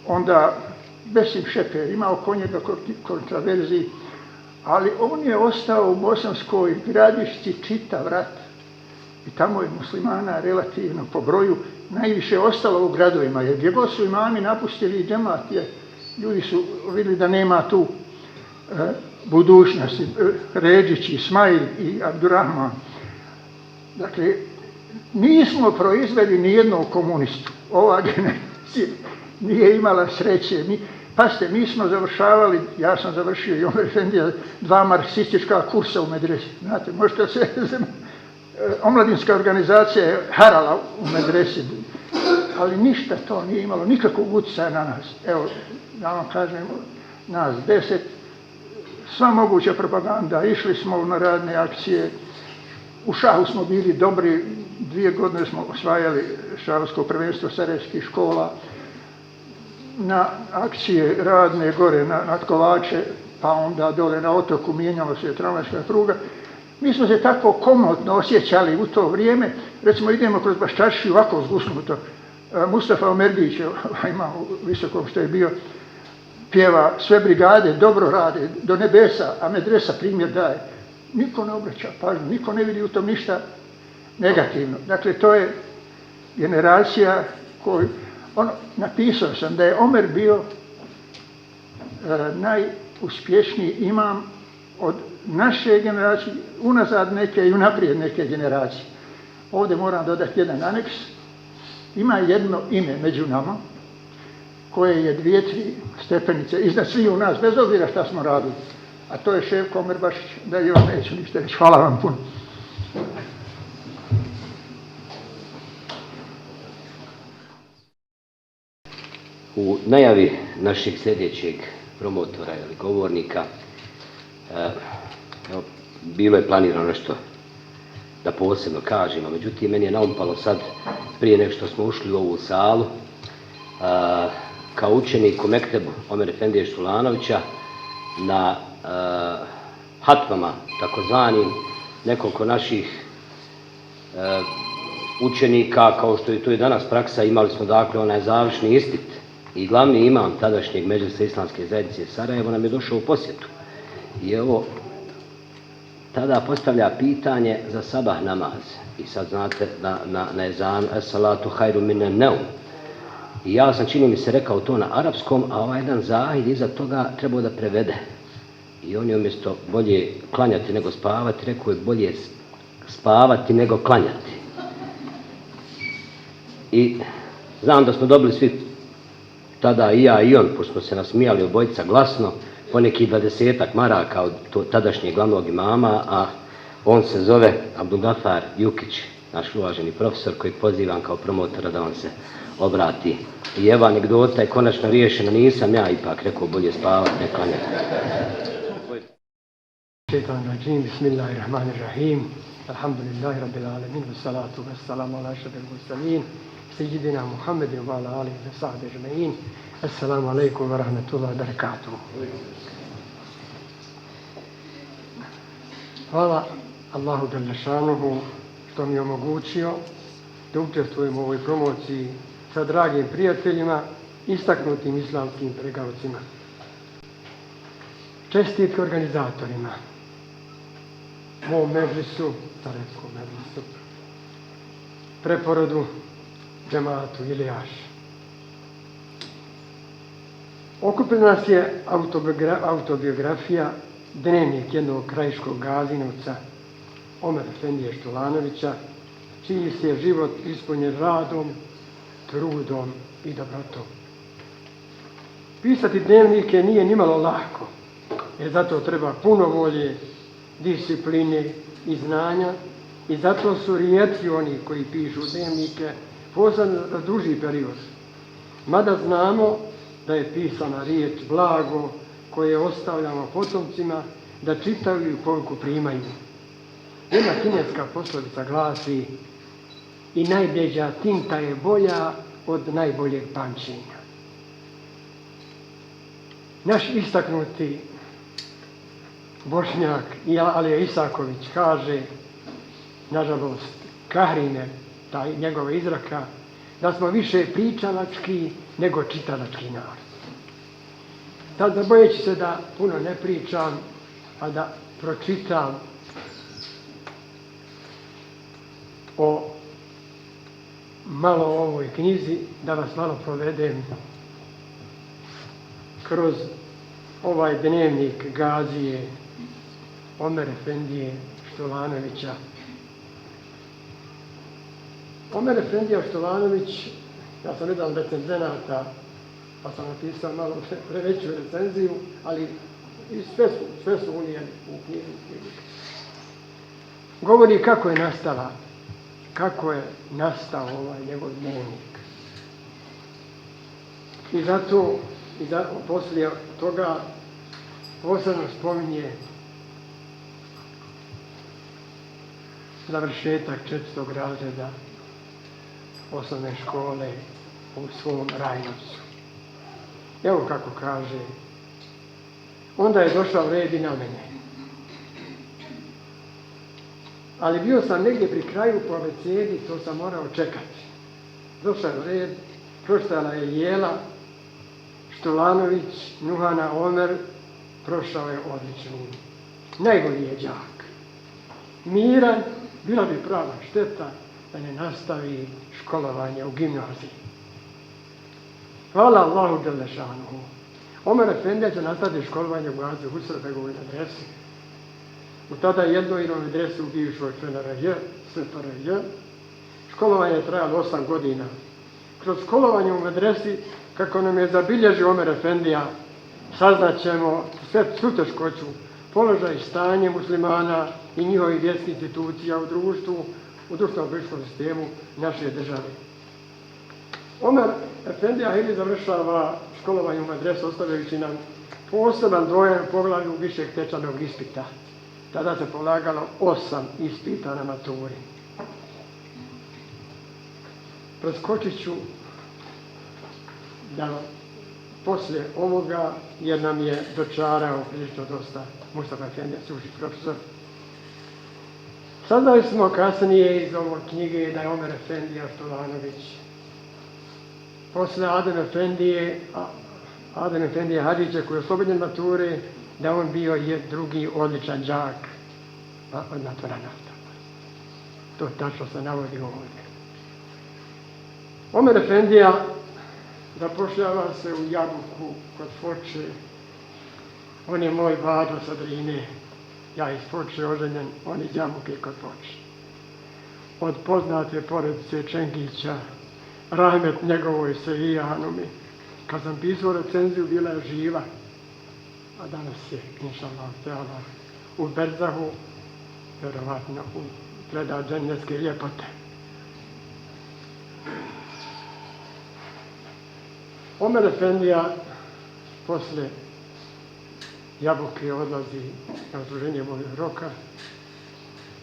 Onda Besim Šeper, imao kod njega kontraverziji, ali on je ostao u Bosanskoj Gradišci čitav rat. I tamo je muslimana relativno po broju najviše ostalo u gradovima, jer gdje god su imami napustili džemat, ljudi su vidjeli da nema tu budućnosti. Ređić, Ismail i Abdurrahman. Dakle, nismo proizveli nijednog komunistu. Ova generacija nije imala sreće. Pazite, mi smo završavali, ja sam završio i Omer Efendija 2 marksistička kursa u medresi. Znate, možete se, omladinska organizacija je harala u medresi, ali ništa to nije imalo, nikakvog utjecaja na nas. Evo, da vam kažem, nas 10, sva moguća propaganda, išli smo na radne akcije, u šahu smo bili dobri, 2 godine smo osvajali šahovsko prvenstvo sarajevskih škola, na akcije radne gore na Kovače, pa onda dole na otoku mijenjalo se tramvajska pruga. Mi smo se tako komotno osjećali u to vrijeme. Recimo, idemo kroz Baščaršiju, ovako zgusnuto. Mustafa Omerdić, ima u Visokom što je bio, pjeva sve brigade dobro rade do nebesa, a medresa primjer daje. Niko ne obraća pažnju, niko ne vidi u tom ništa negativno. Dakle, to je generacija koju, napisao sam da je Omer bio najuspješniji imam od naše generacije, unazad neke i unaprijed neke generacije. Ovdje moram dodati jedan aneks. Ima jedno ime među nama, koje je 2-3 stepenice iznad svih u nas, bez obzira šta smo radili. A to je Ševko Omerbašić, da i on neću ništa reći. Hvala vam puno. U najavi našeg sljedećeg promotora ili govornika bilo je planirano nešto da posebno kažemo, međutim meni je naumpalo sad, prije nego što smo ušli u ovu salu, kao učenik u Mektebu Omer Efendije Štulanovića na hatvama takozvanim nekoliko naših učenika, kao što je to i danas praksa, imali smo dakle onaj završni ispit i glavni imam tadašnjeg Medžlisa Islamske zajednice Sarajevo nam je došao u posjetu. I evo, tada postavlja pitanje za sabah namaz. I sad znate na ezan es-salatu hajru minen neum. I ja sam, čini mi se, rekao to na arapskom, a ovaj jedan zahid iza toga trebao da prevede. I on je umjesto bolje klanjati nego spavati, rekao je bolje spavati nego klanjati. I znam da smo dobili svi, tada i ja i on, pošto smo se nasmijali obojica glasno, poneki 20-ak maraka od tadašnjeg glavnog imama, a on se zove Abdulgafar Jukić, naš uvaženi profesor kojeg pozivam kao promotora da on se obrati. I evo, anegdota je konačno riješena, nisam ja ipak rekao bolje spavati, ne klanjati. Bismillahirrahmanirrahim. Alhamdulillahi rabbil alamin, wassalatu wassalamu ala ashrafil mursalin, sayyidina Muhammedin wa ala alihi wa sahbihi ajma'in. Assalamu alaikum wa rahmatullahi wa barakatuh. Hvala Allahu Đelešanuhu što mi je omogućio da učestvujem u ovoj promociji sa dragim prijateljima, istaknutim islamskim pregavcima. Čestitke organizatorima, mom medlisu, Sarajevskom medlisu, preporodu džematu Ilijaš. Okupila nas je autobiografija, dnevnik jednog krajiškog gazinovca, Omer Efendije Štolanovića, čiji se život ispunjen radom, trudom i dobrotom. Pisati dnevnike nije nimalo lako, jer zato treba puno volje, discipline i znanja, i zato su rijetki oni koji pišu dnevnike, posebno za duži period. Mada znamo da je pisana riječ blago koje ostavljamo potomcima da čitaju i koliko primaju. Jedna kineska poslovica glasi: i najbljeđa tinta je bolja od najboljeg pamćenja. Naš istaknuti Bošnjak Alija Isaković kaže, nažalost, Kahrine, taj njegova izraka, da smo više pričalački nego čitalački narod. Sad, bojeći se da puno ne pričam, a da pročitam o malo o ovoj knjizi, da vas malo provedem kroz ovaj dnevnik Gazije Omer Efendije Štolanovića. Omer Efendija Štolanović, ja sam jedan recenzenata, pa sam napisao malo preveću recenziju, ali i sve su unijeli u knjigu. Govori kako je nastao ovaj njegov dnevnik. I zato poslije toga posebno spominje završetak 4. razreda osnovne škole u svom Rajnovcu. Evo kako kaže: onda je došao red i na mene. Ali bio sam negdje pri kraju po abecedi, to sam morao čekati. Došao je red, pročitala je Jela, Štolanović, Nuhana, Omer, prošao je odlično. Najbolji je đak. Miran, bila bi prava šteta da ne nastavi školovanje u gimnaziji. Hvala Allahu Đelešanuhu. Omer Efendija će nastaviti školovanje u Gazi Husrebegovoj adresi. U tada jednoj adresi u bivšoj SFRJ. Školovanje je trajalo 8 godina. Kroz školovanje u medresi, kako nam je zabilježio Omer Efendija, saznat ćemo svu teškoću, položaj i stanje muslimana i njihovih vjerskih institucija u društvu, u društveno-političkom sistemu naše države. Omer Efendija Hili završava školovanje u medresu, ostavljajući nam poseban dojam u poglavlju višeg tečajnog ispita. Tada se polagalo 8 ispita na maturi. Preskočit ću da poslije ovoga, jer nam je dočarao prilično dosta Mustafa Efendija, suši profesor. Saznali smo kasnije iz ove knjige da je Omer Efendija Štolanović posle Adem Efendije Hadžića, koji je oslobođen mature, da on bio je drugi odličan đak od maturanata. To tačno se navodi ovdje. Omer Efendija zapošljava se u Jabuku kod Foče. On je moj vado sa Drine. Ja iz Foče oženjen, on iz Jabuke kod Foče. Od poznate porodice Čengića, rahmet njegovoj Sevija Hanumi. Kad sam pisao recenziju, bila je živa, a danas je, inšallah, u Berzahu, vjerovatno gleda dženevske ljepote. Omer Efendija posle Jabuke odlazi na odsluženje vojnog roka,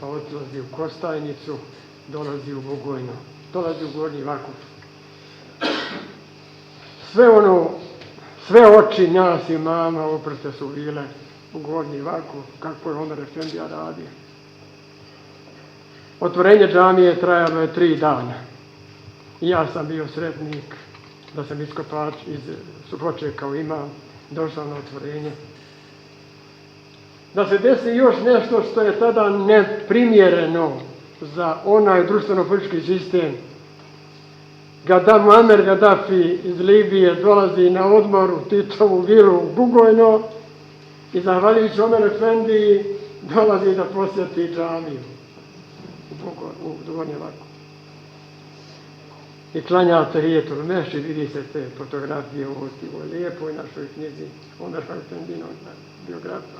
pa odlazi u Kostajnicu, dolazi u Bugojno, dolazi u Gornji Vakuf. Sve oči nas i mama oprte su bile u Gornji Vakuf, kako je Omer Efendija radio. Otvorenje džamije trajalo je 3 dana. I ja sam bio sretnik da sam iskopač iz Suboče kao imam, došao na otvorenje. Da se desi još nešto što je tada neprimjereno za onaj društveno-politički sistem. Muamer Gaddafi iz Libije dolazi na odmor u Titovu vilu u Bugojno i zahvaljujući Omer Efendiji dolazi da posjeti džamiju u Donjem Laku. I klanja tahijetul mešid, vidi se te fotografije u ovoj lijepoj našoj knjizi Omer Efendijinog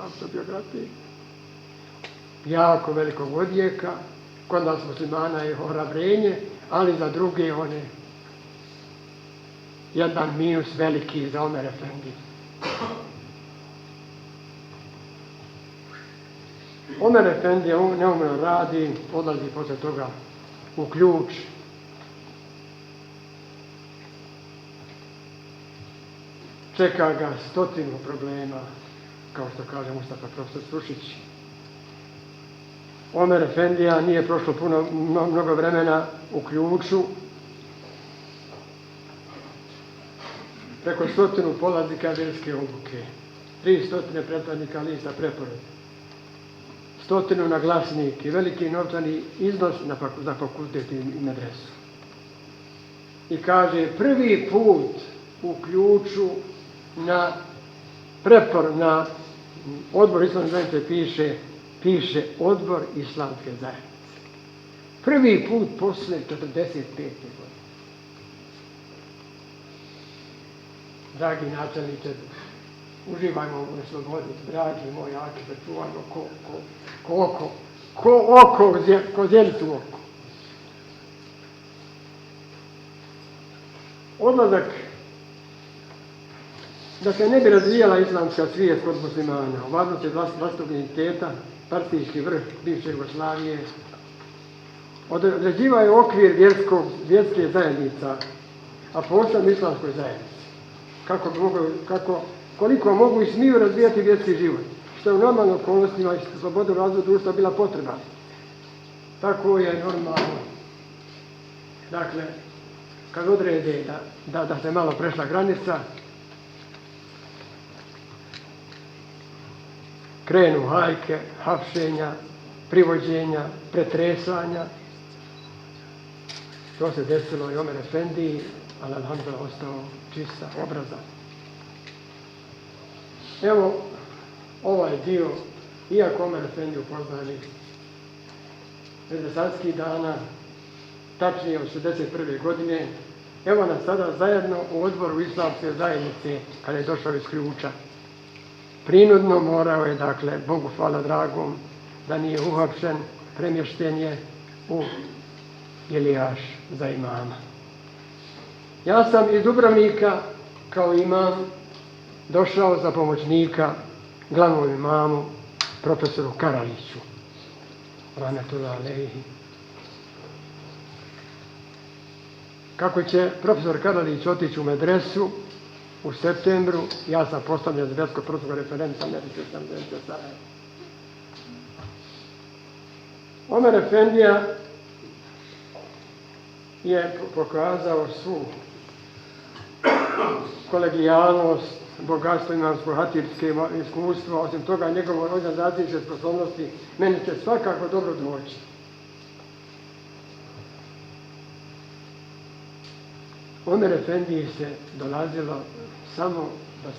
autobiografiji. Jako velikog odjeka, kod nas muslimana je ohrabrenje, ali za druge one jedan minus veliki za Omer Efendiju. Omer Efendija neumno radi, odlazi posle toga u Ključ. Čeka ga 100 problema, kao što kaže Mustafa profesor Sušić. Omer Efendija nije prošlo mnogo vremena u Ključu. Preko 100 polaznika vjerske obuke, 300 pretplatnika lista preporod, 100 na glasnik i veliki novčani iznos za fakultet i medresu. I kaže, prvi put u Ključu na na odbor islamske zajednice piše odbor islamske zajednice. Prvi put posle 45. godine. Dragi načelniče, uživajmo u slobodi, dragi moj Akibe, čuvajmo ko zjenicu u oko. Odlazak, da se ne bi razvijala islamska svijest kod muslimana, o važnosti vlastitog identiteta, partijski vrh bivše Jugoslavije, određivao je okvir vjerske zajednica, a posebno islamskoj zajednici. Koliko mogu i smiju razvijati vjerski život, što je u normalnim okolnostima i slobodu razvoja društva bila potreba. Tako je normalno. Dakle, kad odrede da se malo prešla granica, krenu hajke, hapšenja, privođenja, pretresanja. To se desilo i Omer Efendiji, ali alhamdulillah ostao čista obraza. Evo, ovaj dio, iako Omer Efendiju poznali renesanskih dana, tačnije od 61. godine, evo nas sada zajedno u odboru islamske zajednice, kada je došao iz Ključa. Prinudno morao je, dakle, Bogu hvala dragom, da nije uhapšen, premješten je u Ilijaš za imama. Ja sam iz Dubrovnika kao imam došao za pomoćnika glavnom imamu, profesoru Karaliću. Rahmetullah alejhi. Kako će profesor Karalić otići u medresu u septembru, ja sam postavljen za vjersko-profesorskog referenta Medice Samdenice Sarajevo. Omer Efendija je pokazao svu kolegijalnost, bogatstvo imamsko hatipske iskustvo, osim toga njegovo organizacijske sposobnosti meni će svakako dobro doći. Omer Efendiji se dolazilo samo da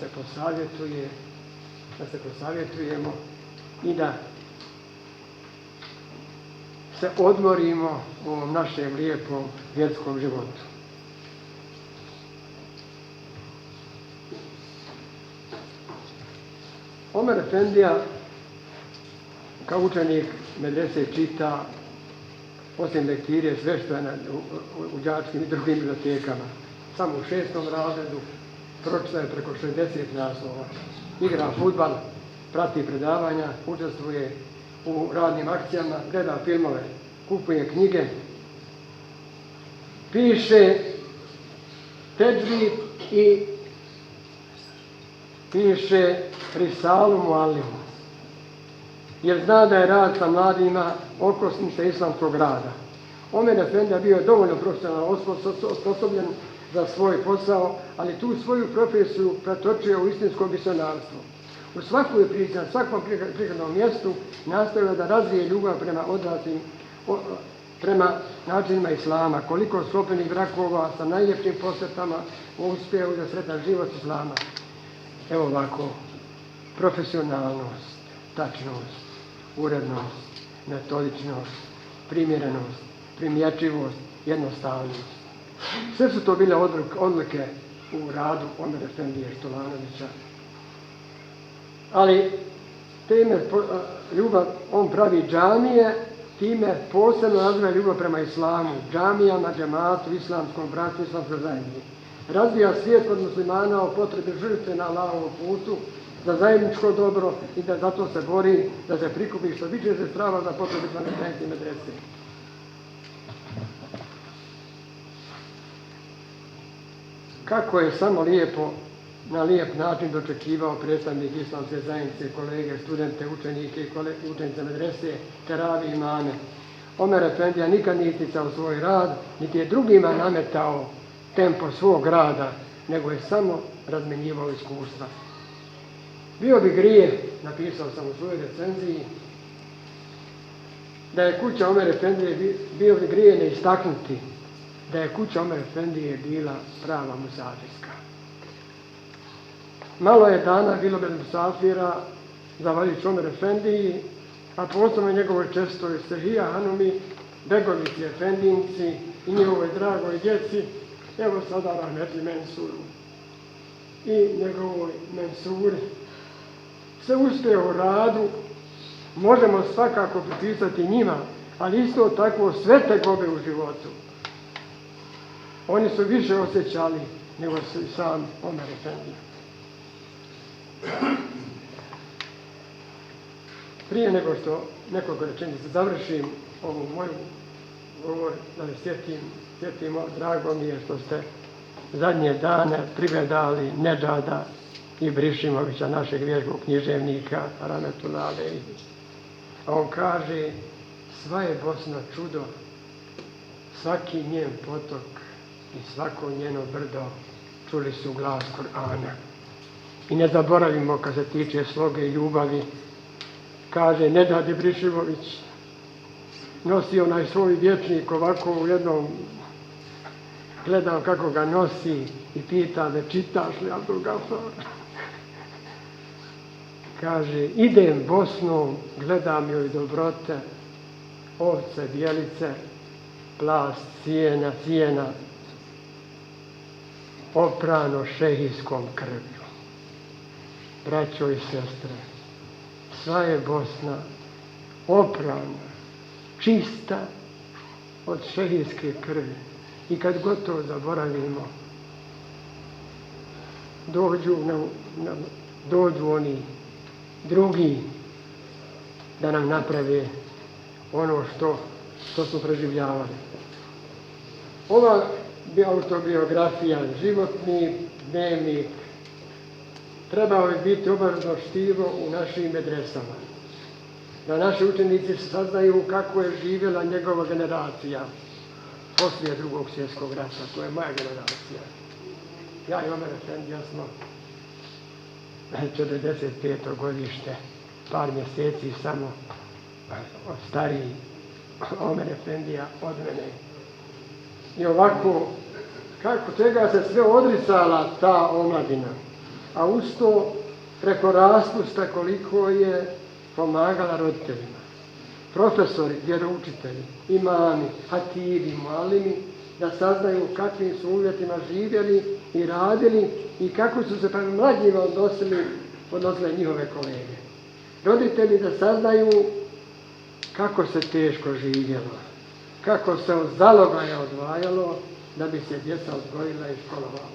se posavjetujemo i da se odmorimo u ovom našem lijepom vjerskom životu. Omer Efendija kao učenik medrese čita, osim lektire, sve što je u đačkim i drugim bibliotekama. Samo u 6. razredu pročitaje preko 60 naslova. Igra fudbal, prati predavanja, učestvuje u radnim akcijama, gleda filmove, kupuje knjige, piše tedžvid i piše risalu muallimu. jer zna da je rad sa mladima okosnica islamskog rada. Omer Efendija bio je dovoljno profesionalno osposobljen za svoj posao, ali tu svoju profesiju pretočio u istinsko misionarstvo. U svakoj priči, na svakom prikladnom mjestu nastavio da razvije ljubav prema odraslim, prema načinima islama, koliko sklopljenih brakova sa najljepšim posvetama uspio da sretan život islama. Evo ovako, profesionalnost, tačnost, urednost, metodičnost, primjerenost, primjećivost, jednostavnost. Sve su to bile odlike u radu Omera Efendije Štolanovića. Ali time ljubav, on pravi džamije, time posebno razvija ljubav prema islamu, džamijama, džematu, islamskom bratstvu, islamskoj zajednici. Razvija svijet kod muslimana o potrebi žrtve na Allahovom putu za zajedničko dobro i da zato se bori da se prikupi što više sredstava za potrebe zajednice i medrese. Kako je samo lijepo, na lijep način dočekivao predstavnik islamske zajednice, kolege, studente, učenike i učenice medrese, teravije, imame. Omer Efendija nikad nije isticao svoj rad, niti je drugima nametao tempo svog rada, nego je samo razmenjivao iskustva. Bio bi grijeh, napisao sam u svojoj recenziji, da je kuća Omer Efendije, bio bi grijeh ne istaknuti da je kuća Omer Efendije bila prava musafirska. Malo je dana bilo bez musafira, zahvaljujući Omer Efendiji, a posebno njegovoj čestoj Sehija Hanumi, Begovici Efendinci i njegovoj dragoj djeci, evo sada rahmetli Mensuru i njegovoj Mensuri. Sve uspjehe u radu možemo svakako pripisati njima, ali isto tako sve tegobe u životu. Oni su više osjećali nego su i sam Omer Efendija. Prije nego što nekoliko rečenica završim ovu moju govor, da se sjetimo, drago mi je što ste zadnje dane prigledali Nedžada Ibrišimovića, našeg vježbog književnika, rahmetullahi alejhi. A on kaže, sva je Bosna čudo, svaki njen potok i svako njeno brdo čuli su glas Kur'ana. I ne zaboravimo, kad se tiče sloge i ljubavi, kaže Nedžad Ibrišimović, nosi onaj svoj vječnik ovako u jednom, gledam kako ga nosi i pita me, čitaš li Abdul Gafar? Kaže, idem Bosnom, gledam joj dobrote, ovce, bijelice, plast, cijena, oprano šehijskom krvlju. Braćo i sestre, sva je Bosna oprana, čista od šehijske krvi. I kad gotovo zaboravimo, dođu oni drugi da nam naprave ono što smo preživljavali. Ova autobiografija, životni dnevnik, trebao je biti obavezno štivo u našim medresama. Da naši učenici saznaju kako je živjela njegova generacija poslije Drugog svjetskog rata. To je moja generacija. Ja i Omer Efendija smo 45. godište, par mjeseci samo stariji Omer Efendija od mene. I ovako, kako čega se sve odricala ta omladina, a uz to preko raspusta koliko je pomagala roditeljima. Profesori, vjeroučitelji, imami, hatibi, mualimi, da saznaju kakvim su uvjetima živjeli i radili i kako su se prema mlađima odnosile njihove kolege. Roditelji da saznaju kako se teško živjelo, kako se od zalogaja odvajalo da bi se djeca odgojila i školovala.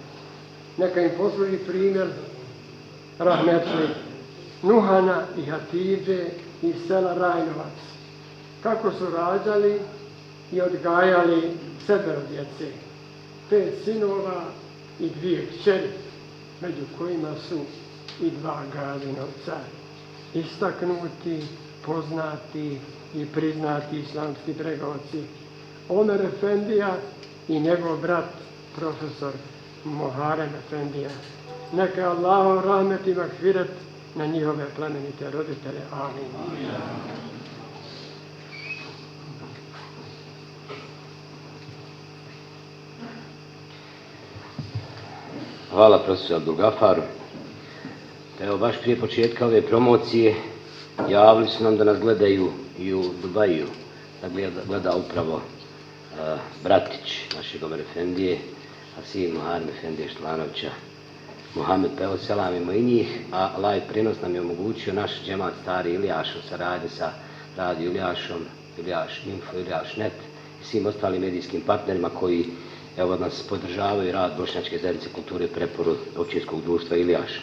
Neka im posluži primjer rahmetli Nuhana i Hatidže iz sela Rajnovac. Kako su rađali i odgajali 7 djece, 5 sinova i 2 kćeri, među kojima su i 2 Galinovca, istaknuti poznati i priznati islamski pregovci Omer Efendija i njegov brat profesor Muharem Efendija. Neka Allahov rahmet i magfiret na njihove plemenite roditelje. Amin. Hvala profesor Abdulgafaru. Evo, baš prije početka ove promocije javili su nam da nas gledaju i u Dubaju, da gleda upravo bratić našeg Omer Efendije, a sin Muharem Efendije Štlanovića, Muhammed. Pa evo, selamimo i njih, a live prenos nam je omogućio naš džemat Stari Iljaš u saradnji sa Radio Iljašom, Iljaš Info, Iljaš Net i svim ostalim medijskim partnerima koji evo nas podržavaju rad Bošnjačke zajednice kulture i preporod općinskog društva Iljaš.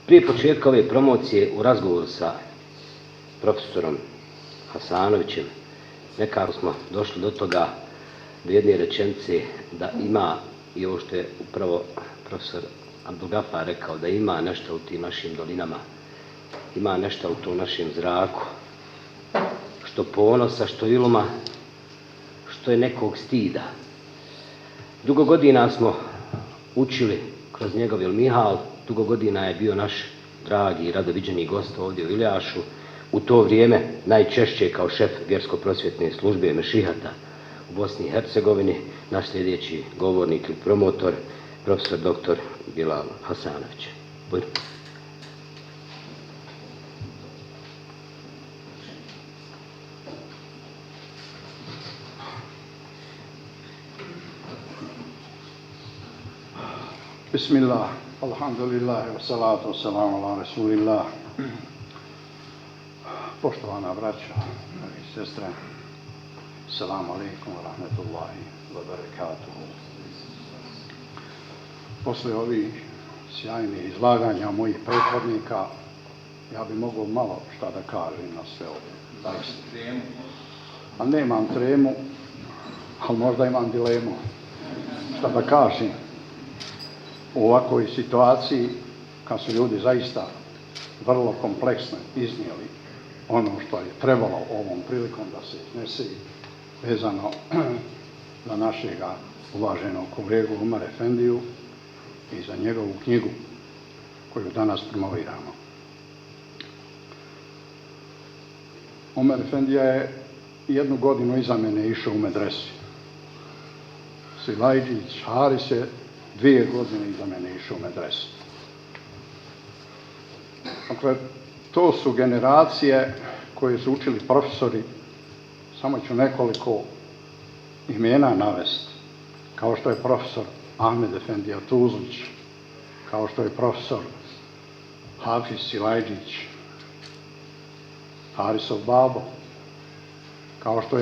Prije početka ove promocije u razgovoru sa profesorom Hasanovićem nekako smo došli do toga, do jedne rečenice, da ima, i ovo što je upravo profesor Abdulgafar rekao, da ima nešto u tim našim dolinama, ima nešto u tom našem zraku, što ponosa, što iluma, što je nekog stida. Dugo godina smo učili kroz njegov ilmihal, dugo godina je bio naš dragi i rado viđeni gost ovdje u Iljašu, u to vrijeme najčešće kao šef vjersko-prosvjetne službe Mešihata u Bosni i Hercegovini, naš sljedeći govornik i promotor, profesor dr. Bilal Hasanović. Bujno. Bismillah, alhamdulillah, wassalatu wassalamu ala rasulillah. Poštovana braća i sestre, assalamu alaikum wa rahmatullahi wa barakatuhu. Posle ovih sjajnih izlaganja mojih prethodnika, ja bi mogao malo šta da kažem na sve ovo. A nemam tremu, ali možda imam dilemu šta da kažem u ovakvoj situaciji, kad su ljudi zaista vrlo kompleksno iznijeli ono što je trebalo ovom prilikom da se iznese vezano za našega uvaženog kolegu Omera Efendiju i za njegovu knjigu koju danas promoviramo. Omer Efendija je 1 godinu iza mene išao u medresu. Silajđić Haris je 2 godine iza mene išao u medresu. Dakle, to su generacije koje su učili profesori, samo ću nekoliko imena navesti, kao što je profesor Ahmed Efendija Tuzlić, kao što je profesor Hafiz Silajđić, Harisov babo, kao što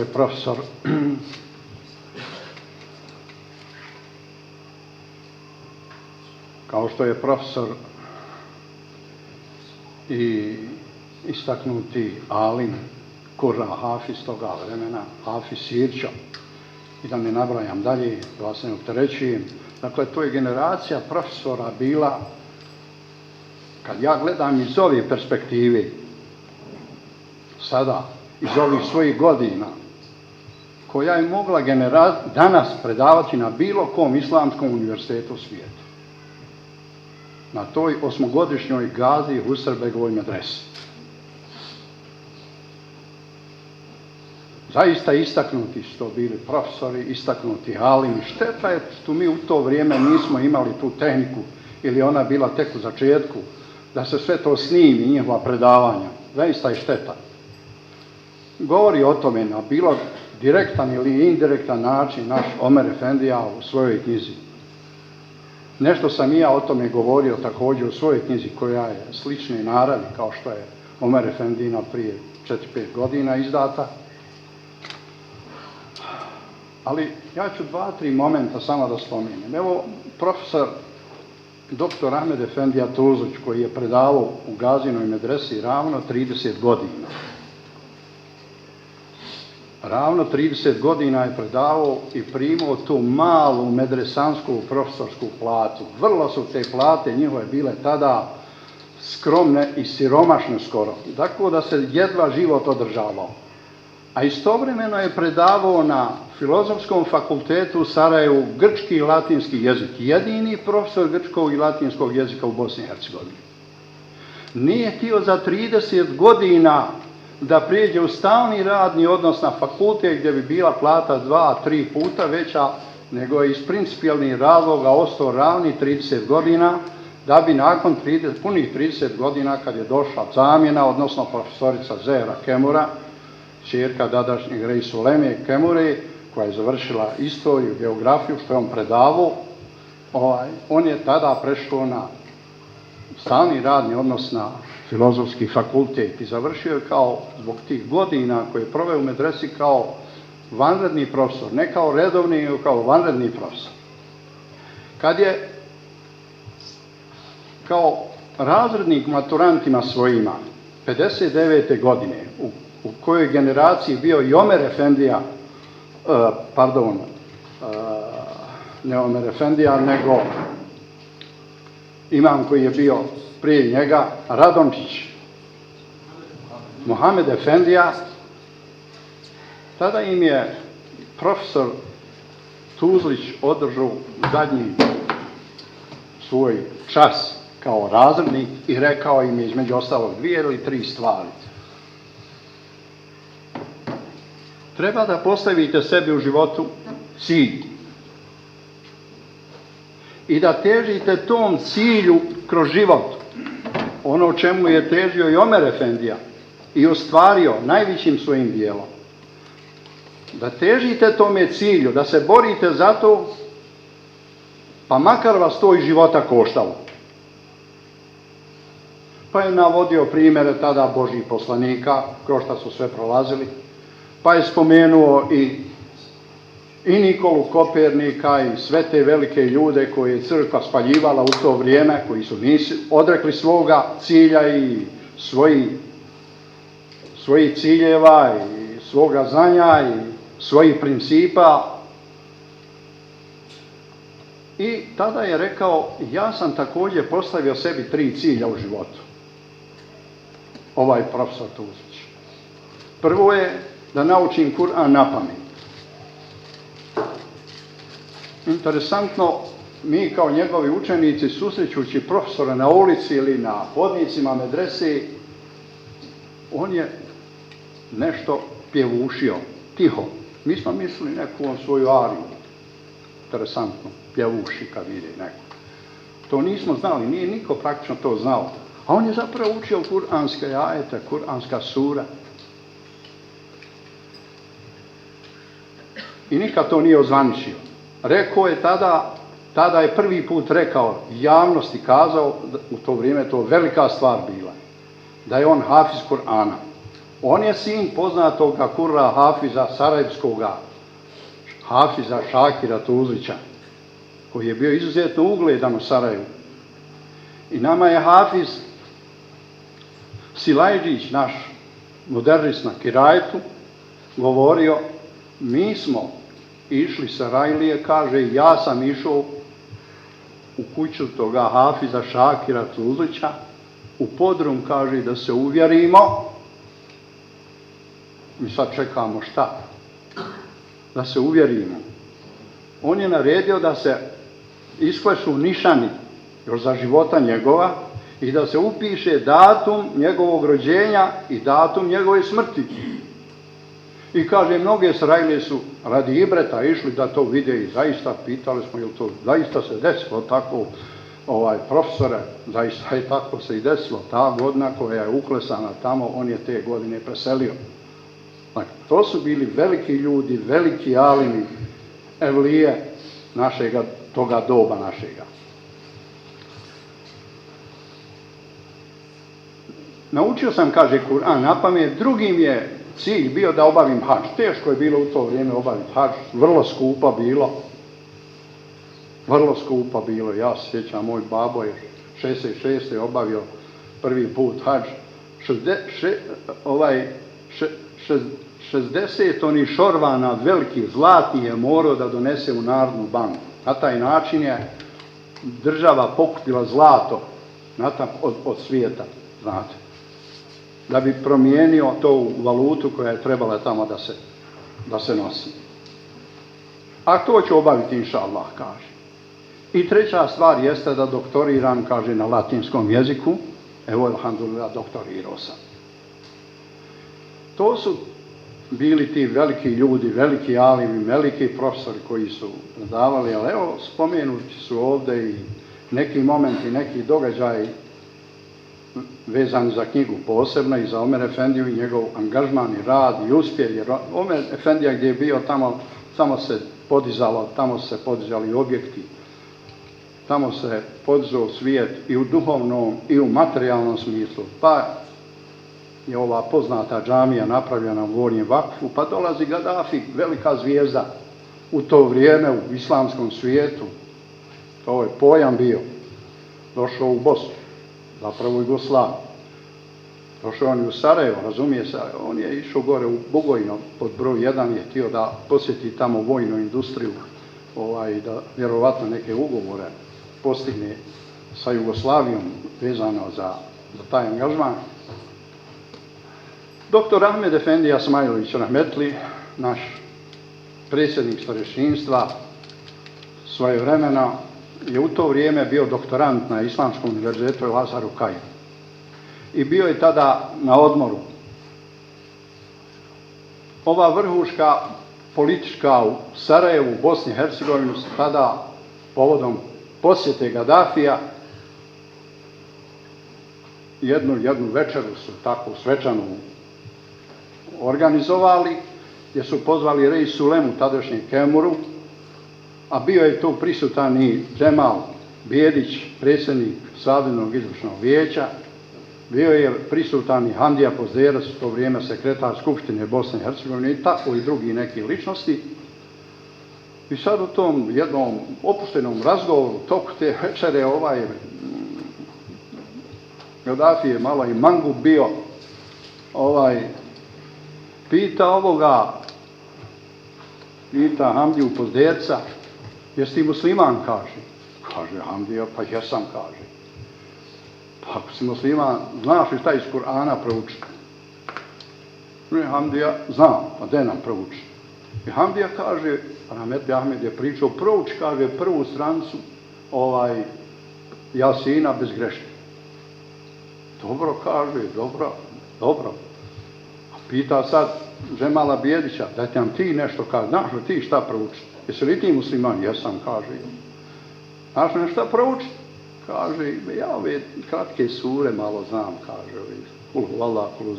je profesor i istaknuti alim Kurra Hafiz toga vremena, Hafiz Sirčo, i da ne nabrajam dalje, da vas ne opterećujem. Dakle, to je generacija profesora bila, kad ja gledam iz ove perspektive, sada, iz ovih svojih godina, koja je mogla danas predavati na bilo kom islamskom univerzitetu u svijetu. Na toj 8-godišnjoj Gazi Husarbegovoj medresi. Zaista istaknuti su to bili profesori, istaknuti alimi. Šteta je što mi u to vrijeme nismo imali tu tehniku, ili ona bila tek u začetku, da se sve to snimi, njihova predavanja. Zaista je šteta. Govori o tome na bilo direktan ili indirektan način naš Omer Efendija u svojoj knjizi. Nešto sam i ja o tome govorio također u svojoj knjizi, koja je slične naravi kao što je Omer Efendina prije 4-5 godina izdata. Ali ja ću 2-3 momenta samo da spomenem. Evo, profesor dr. Ahmed Efendija Tuzlić, koji je predavao u Gazinoj medresi ravno 30 godina. Ravno 30 godina je predavao i primao tu malu medresansku profesorsku platu. Vrlo su te plate njihove bile tada skromne i siromašne skoro, tako da se jedva život održavao. A istovremeno je predavao na Filozofskom fakultetu u Sarajevu grčki i latinski jezik. Jedini profesor grčkog i latinskog jezika u Bosni i Hercegovini. Nije htio za 30 godina da prijeđe u stalni radni odnos na fakultet gdje bi bila plata 2-3 puta veća, nego je iz principijalnih razloga ostao ravni 30 godina, da bi nakon punih 30 godina, kad je došla zamjena, odnosno profesorica Zehra Kemura, ćerka dadašnjeg Reisuleme Kemure, koja je završila istoriju, geografiju, što je on predavao, on je tada prešao na stalni radni odnos na Filozofski fakultet i završio je kao, zbog tih godina koje je proveo u medresi, kao vanredni profesor, ne kao redovni, nego kao vanredni profesor. Kad je kao razrednik maturantima svojima 59. godine, u kojoj generaciji bio i Omer Efendija, ne Omer Efendija, nego imam koji je bio prije njega, Radončić, Mohamed Efendija, tada im je profesor Tuzlić održao zadnji svoj čas kao razrednik i rekao im je između ostalog 2 ili 3 stvari. Treba da postavite sebi u životu cilj i da težite tom cilju kroz život. Ono čemu je težio i Omer Efendija i ostvario najvišim svojim dijelom. Da težite tome cilju, da se borite za to, pa makar vas to i života koštalo. Pa je navodio primjere tada Božjih poslanika, kroz šta su sve prolazili, pa je spomenuo i Nikolu Kopernika i sve te velike ljude koje je crkva spaljivala u to vrijeme, koji su odrekli svoga cilja i svojih ciljeva i svoga znanja i svojih principa. I tada je rekao, ja sam također postavio sebi 3 cilja u životu. Ovaj profesor Tuzić. Prvo je da naučim Kur'an napamet. Interesantno, mi kao njegovi učenici, susrećući profesora na ulici ili na hodnicima medrese, on je nešto pjevušio, tiho. Mi smo mislili neku svoju ariju. Interesantno, pjevuši kad vidi neko. To nismo znali, nije niko praktično to znao. A on je zapravo učio kuranske ajete, kuranska sura. I nikad to nije ozvaničio. Rekao je tada je prvi put rekao, javnosti kazao, u to vrijeme to velika stvar bila, da je on hafiz Kur'ana. On je sin poznatoga Kurra Hafiza Sarajevskoga, Hafiza Šakira Tuzlića, koji je bio izuzetno ugledan u Sarajevu. I nama je Hafiz Silajđić, naš muderris na Kirajetu, govorio, mi smo išli sa Rajlije, kaže, ja sam išao u kuću toga Hafiza Šakira Tuzlića, u podrum, kaže, da se uvjerimo. Mi sad čekamo šta? Da se uvjerimo. On je naredio da se isklesu nišani još za života njegova i da se upiše datum njegovog rođenja i datum njegove smrti. I kaže, mnoge Sarajlije su radi ibreta išli da to vide i zaista pitali smo, jel to zaista se desilo tako, profesore, zaista je tako se i desilo. Ta godina koja je uklesana tamo, on je te godine preselio. Dakle, to su bili veliki ljudi, veliki alimi, evlije našega, toga doba našega. Naučio sam, kaže, Kur'an napamet, drugim je cilj bio da obavim hadž. Teško je bilo u to vrijeme obaviti hadž, vrlo skupa bilo. Ja se sjećam, moj babo je 66. obavio prvi put hadž. 60 onih šorvana veliki zlatni je morao da donese u Narodnu banku. Na taj način je država pokupila zlato od svijeta, znate. Da bi promijenio to u valutu koja je trebala tamo da se nosi. A to ću obaviti, inša Allah, kaže. I treća stvar jeste da doktoriram, kaže, na latinskom jeziku. Evo, alhamdulillah, doktorirao sam. To su bili ti veliki ljudi, veliki alimi, veliki profesori koji su predavali, ali evo, spomenuti su ovdje i neki momenti, neki događaji vezani za knjigu posebno i za Omer Efendiju i njegov angažman i rad i uspjeh, jer Omer Efendija gdje je bio tamo se podizalo, tamo se podizali objekti, tamo se podizao svijet i u duhovnom i u materijalnom smislu, pa je ova poznata džamija napravljena u Gornjem Vakfu, pa dolazi Gaddafi, velika zvijezda u to vrijeme u islamskom svijetu, to je pojam bio, došao u Bosnu, zapravo u Jugoslaviju. Došao on i u Sarajevo, razumije se, on je išao gore u Bugojno, pod broj 1 je htio da posjeti tamo vojnu industriju, da vjerovatno neke ugovore postigne sa Jugoslavijom vezano za taj angažman. Doktor Ahmed Efendija Smajlović Rahmetli, naš predsjednik starešinstva svojevremeno, je u to vrijeme bio doktorant na Islamskom univerzitetu u Lazaru Kairu. I bio je tada na odmoru. Ova vrhuška politička u Sarajevu, u Bosni i Hercegovini, tada povodom posjete Gaddafija jednu večeru su tako svečanu organizovali, gdje su pozvali Rej Sulemu, tadašnji Kemuru, a bio je tu prisutan i Džemal Bijedić, predsjednik Saveznog izvršnog vijeća, bio je prisutan i Hamdija Pozderac, u to vrijeme sekretar Skupštine Bosne i Hercegovine i tako i drugi neki ličnosti. I sad u tom jednom opuštenom razgovoru, toku te večere, Gaddafi je malo i mangup bio, pita Hamdiju Pozderca, jesi ti musliman, kaže. Kaže Hamdija, pa jesam, kaže. Pa ako si musliman, znaš li šta iz Kur'ana proučiti? Hamdija, znam, pa de nam prouči. I Hamdija kaže, Rahmetli Ahmed je pričao, prouči, kaže, prvu stranicu Jasina bez greške. Dobro, kaže, dobro. A pita sad Džemala Bijedića, dajte nam ti nešto, kaže, znaš li ti šta proučiti? Jesi li ti musliman? Jesam, kaže. Znaš li šta proučiti? Kaže, ja ove kratke sure malo znam, kaže, kul huvallah, kul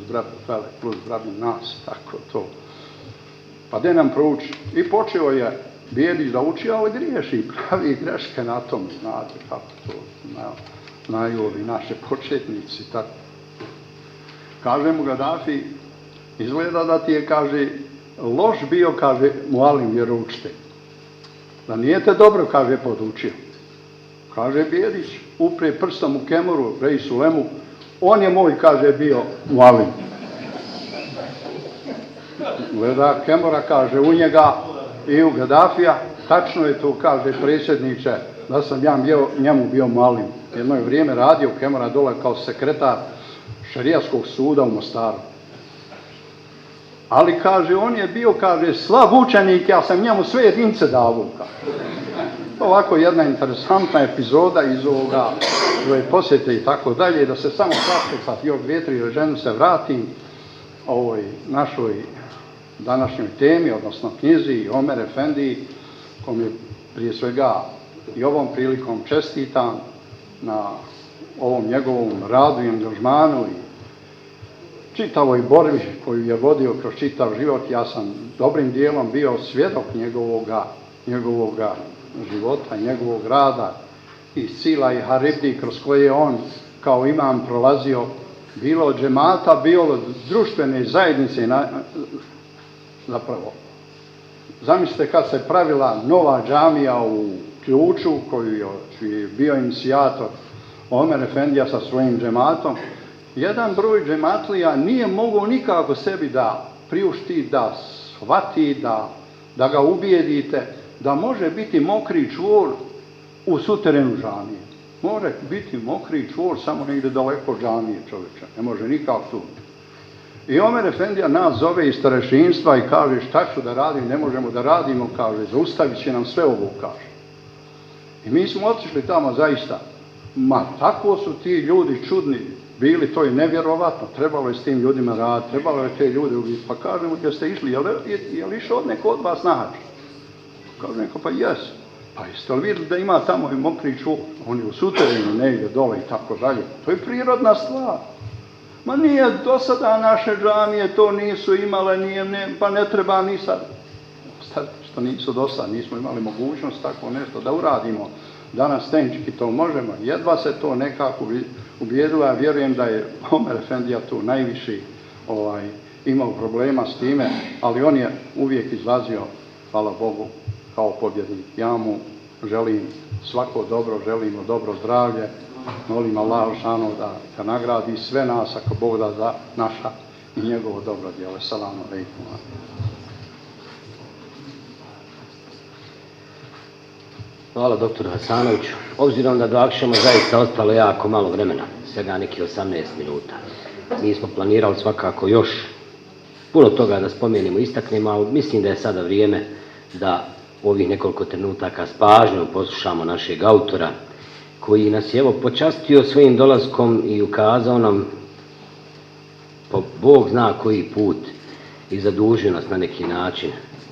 zbrabi nas, tako to. Pa de nam prouči. I počeo je Bijedić da uči, a griješi, pravi greške na tom, znate kako to znaju ovi naše početnici, tako. Kaže mu Gaddafi, izgleda da ti je, kaže, loš bio, kaže, mualim vjeroučitelj. Da nije te dobro, kaže, podučio. Kaže Bijedić, upre prstom u Kemuru, Rej Sulemu, on je moj, kaže, bio mualim. Gleda Kemura, kaže, u njega i u Gaddafija, tačno je to, kaže, predsjedniče, da sam ja njemu bio mualim. Jedno je vrijeme radio Kemura dole kao sekretar šerijatskog suda u Mostaru. Ali, kaže, on je bio, kaže, slab učenik, ja sam njemu sve jedince dao, kaže. Ovako jedna interesantna epizoda iz ove posjete i tako dalje, da se samo kratko sad još 2-3 rečenice vratim ovoj našoj današnjoj temi, odnosno knjizi Omer Efendiji, kom je prije svega i ovom prilikom čestitam na ovom njegovom radu i angažmanu i čitavoj borbi koju je vodio kroz čitav život. Ja sam dobrim dijelom bio svjedok njegovoga života, njegovog rada iz Sila i Haribdi kroz koje je on kao imam prolazio, bilo od džemata, bilo od društvene zajednice, zapravo. Zamislite kad se pravila nova džamija u Ključu, koji je bio inicijator Omer Efendija sa svojim džematom, jedan broj džematlija nije mogao nikako sebi da priušti, da shvati, da ga ubijedite, da može biti mokri čvor u suterenu džamije. Može biti mokri čvor samo negdje daleko od džamije čovječa. Ne može nikak tu. I Omer Efendija nas zove iz starešinstva i kaže šta ću da radim, ne možemo da radimo, kaže, zaustavit će nam sve ovo, kaže. I mi smo otišli tamo zaista. Ma tako su ti ljudi čudni bili, to je nevjerovatno, trebalo je s tim ljudima raditi, trebalo je te ljude ubiti. Pa kažemo, gdje ste išli, je li išao od neko od vas na hađ? Kaže neko, pa jes. Pa jeste li vidjeli da ima tamo i mokri čvor? On je u suterenu negdje dole i tako dalje. To je prirodna stvar. Ma nije do sada naše džamije to nisu imale, pa ne treba ni sad. Što nisu do sada, nismo imali mogućnost tako nešto da uradimo. Danas tenčki to možemo, jedva se to nekako ubijedilo, ja vjerujem da je Omer Efendija tu najviši imao problema s time, ali on je uvijek izlazio, hvala Bogu, kao pobjednik. Ja mu želim svako dobro, želimo dobro zdravlje, molim Allah šano da nagradi sve nas, ako Bog da, za naša i njegovo dobro djelo. Salamu alejkum. Hvala doktoru Hasanoviću. Obzirom da do akšama zaista ostalo jako malo vremena, svega neki 18 minuta. Mi smo planirali svakako još puno toga da spomenemo i istaknemo, ali mislim da je sada vrijeme da ovih nekoliko trenutaka s pažnjom poslušamo našeg autora, koji nas je evo počastio svojim dolaskom i ukazao nam po Bog zna koji put i zadužio nas na neki način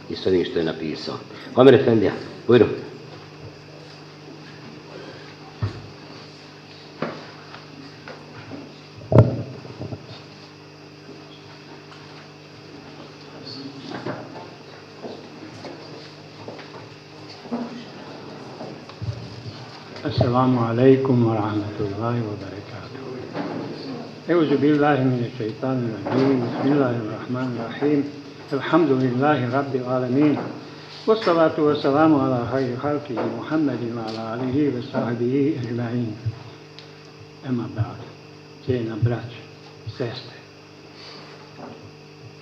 i s ovim što je napisao. Omer Efendija, bujrum. Assalamu alaikum wa rahmatullahi wa barakatuh. Euzu billahi mine šeitanir rajim, bismillahirrahmanirrahim, alhamdulillahi rabbil alamin, wassalatu wassalamu ala khayri halkihi Muhammedin wa ala alihi wa sahbihi ajma'in. Ema ba'd, cijena braća, sestre,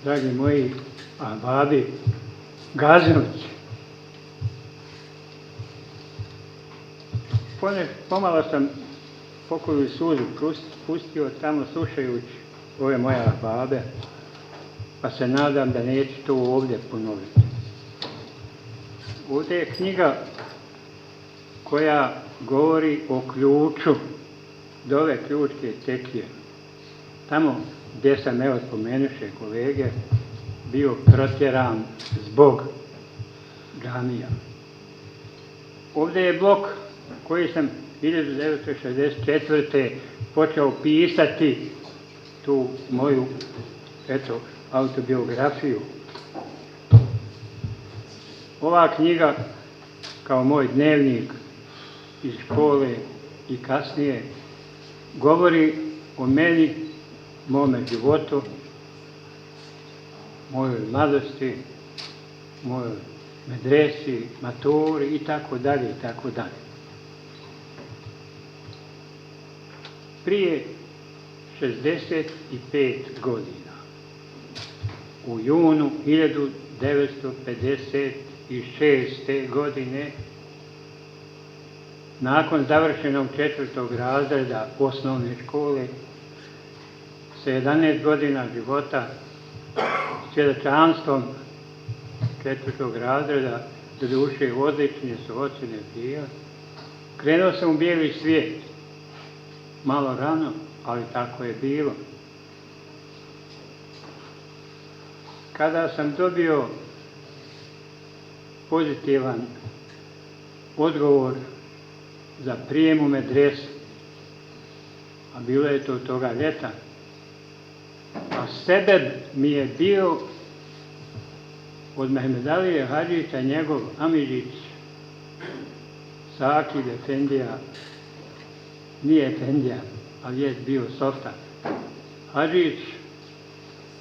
dragi moji ahbabi, gazinovići, pomalo sam pokoju suzu pustio tamo slušajući ove moje ahbabe, pa se nadam da neću to ovdje ponoviti. Ovdje je knjiga koja govori o ključu do ove ključke tekije. Tamo gdje sam, evo spomenuše kolege, bio protjeran zbog džamija. Ovdje je blok koji sam 1964. počeo pisati tu moju, autobiografiju. Ova knjiga, kao moj dnevnik iz škole i kasnije, govori o meni, mome životu, mojoj mladosti, mojoj medresi, maturi i tako dalje i tako dalje. Prije 65 godina, u junu 1956. godine, nakon završenog 4. razreda osnovne škole, sa 11 godina života, svjedočanstvom 4. razreda, do duše odlične su ocjene bio, krenuo sam u bijeli svijet. Malo rano, ali tako je bilo. Kada sam dobio pozitivan odgovor za prijem u medresu, a bilo je to toga ljeta, a sebe mi je bio od Mehmedalije Hadžića njegov amidžić Sakib Efendija, nije Efendija, ali je bio Softa Hadžić,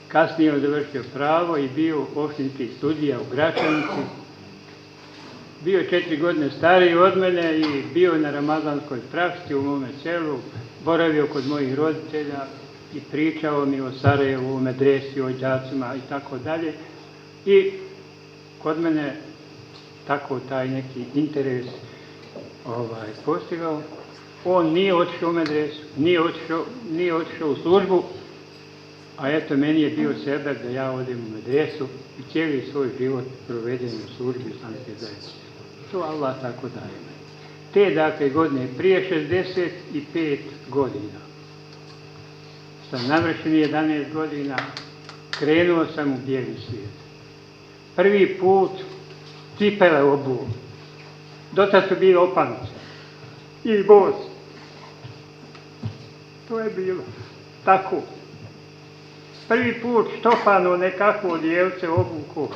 kasnije završio pravo i bio opštinski sudija u Gračanici. Bio 4 godine stariji od mene i bio na ramazanskoj praksi u mome selu, boravio kod mojih roditelja i pričao mi o Sarajevu, o medresi, o đacima i tako dalje. I kod mene tako taj neki interes postigao. On nije otišao u medresu, nije otišao u službu, a eto meni je bio sebeb da ja odem u medresu i cijeli svoj život provedem u službi islamske zajednice. To Allah tako daje. Te dakle godine, prije 65 godina, sam navršen 11 godina, krenuo sam u bijeli svijet. Prvi put cipele obuo. Dotad su bili opance i bos. To je bilo tako. Prvi put štopano nekakvo odijevce obuku,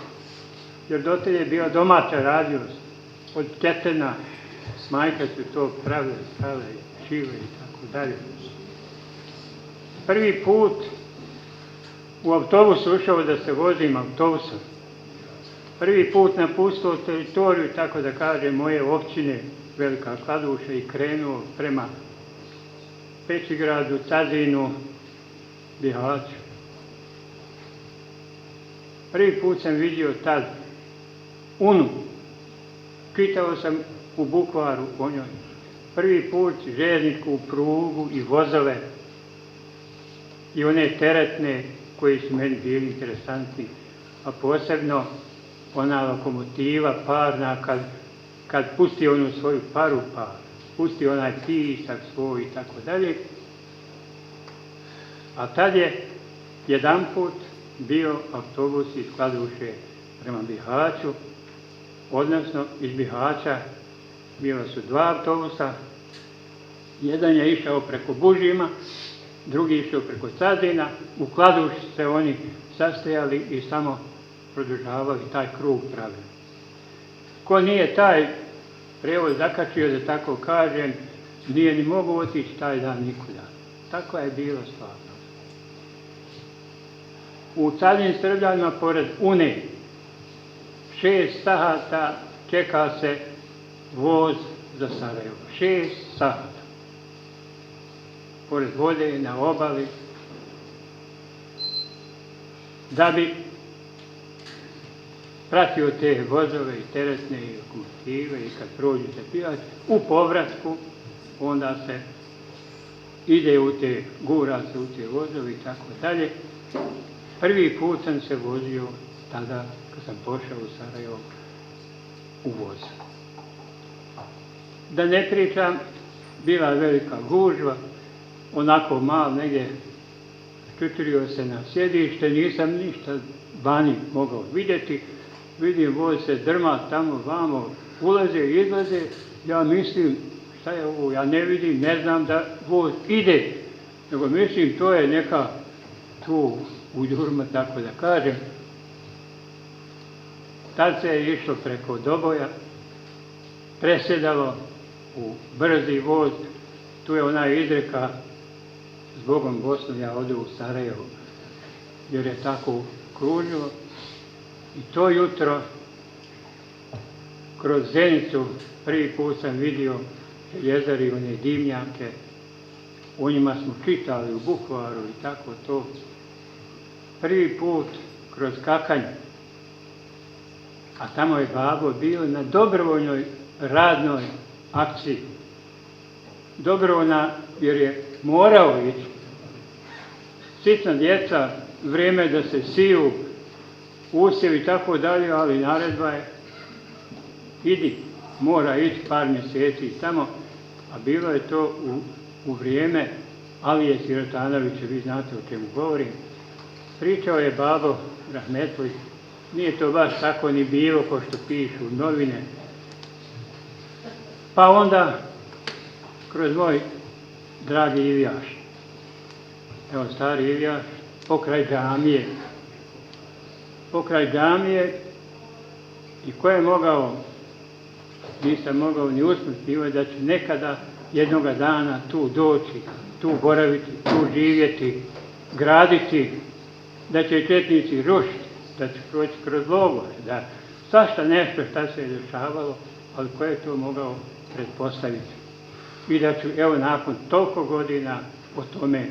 jer dotelj je bila domaća radiost. Od ketena, majke su to pravile, stale, šile i tako dalje. Prvi put u autobusu ušao da se vozim autobusom. Prvi put napustio teritoriju, tako da kaže, moje općine Velika Kladuša i krenuo prema Pećigradu, Cazinu, Bihaću. Prvi put sam vidio tad Unu. Čitao sam u bukvaru o njoj. Prvi put željezničku prugu i vozove i one teretne koji su meni bili interesantni, a posebno ona lokomotiva parna kad pusti onu svoju paru, pa pusti onaj pisak svoj i tako dalje. A tad je jedanput bio autobus iz Kladuše prema Bihaću, odnosno iz Bihaća bila su dva autobusa, jedan je išao preko Bužima, drugi išao preko Cazina, u Kladuši se oni sastajali i samo produžavali taj krug pravili. Ko nije taj prevoz zakačio, da tako kažem, nije ni mogao otići taj dan nikuda. Tako je bilo stvarno. U Cazin Srbljanima pored Une 6 sahata čeka se voz za Sarajevo. 6 sahata. Pored vode, na obali, da bi pratio te vozove i teretne i lokomotive i kad prođu se pijač, u povratku onda se ide u te, gura se u te vozove i tako dalje. Prvi put sam se vozio tada kad sam pošao u Sarajevo u voz. Da ne pričam, bila je velika gužva, onako malo negdje čuturio se na sjedište, nisam ništa vani mogao vidjeti. Vidim voz se drma tamo vamo, ulaze i izlaze, ja mislim šta je ovo, ja ne vidim, ne znam da voz ide, nego mislim to je neka tu udurma, tako da kažem. Tad se je išlo preko Doboja, presjedalo u brzi voz, tu je ona izreka zbogom Bosnu ja odu u Sarajevo, jer je tako kružilo. I to jutro kroz Zenicu prvi put sam vidio Željezar i one dimnjake, o njima smo čitali u bukvaru i tako to. Prvi put kroz Kakanj, a tamo je babo bio na dobrovoljnoj radnoj akciji. Dobrovoljna jer je morao ići. Sitna djeca, vrijeme da se siju, usjevi i tako dalje, ali naredba je idi, mora ići par mjeseci tamo, a bilo je to u vrijeme Alije Sirotanovića, vi znate o čemu govorim. Pričao je babo rahmetli, nije to baš tako ni bilo ko što pišu novine. Pa onda kroz moj dragi Ivjaš, evo stari Ivjaš, pokraj džamije i ko je mogao, nisam mogao ni usmrtiti da će nekada jednoga dana tu doći, tu boraviti, tu živjeti, graditi, da će četnici rušiti, da će proći kroz logor, da svašta nešto šta se je dešavalo, ali ko je to mogao pretpostaviti. I da ću evo nakon toliko godina o tome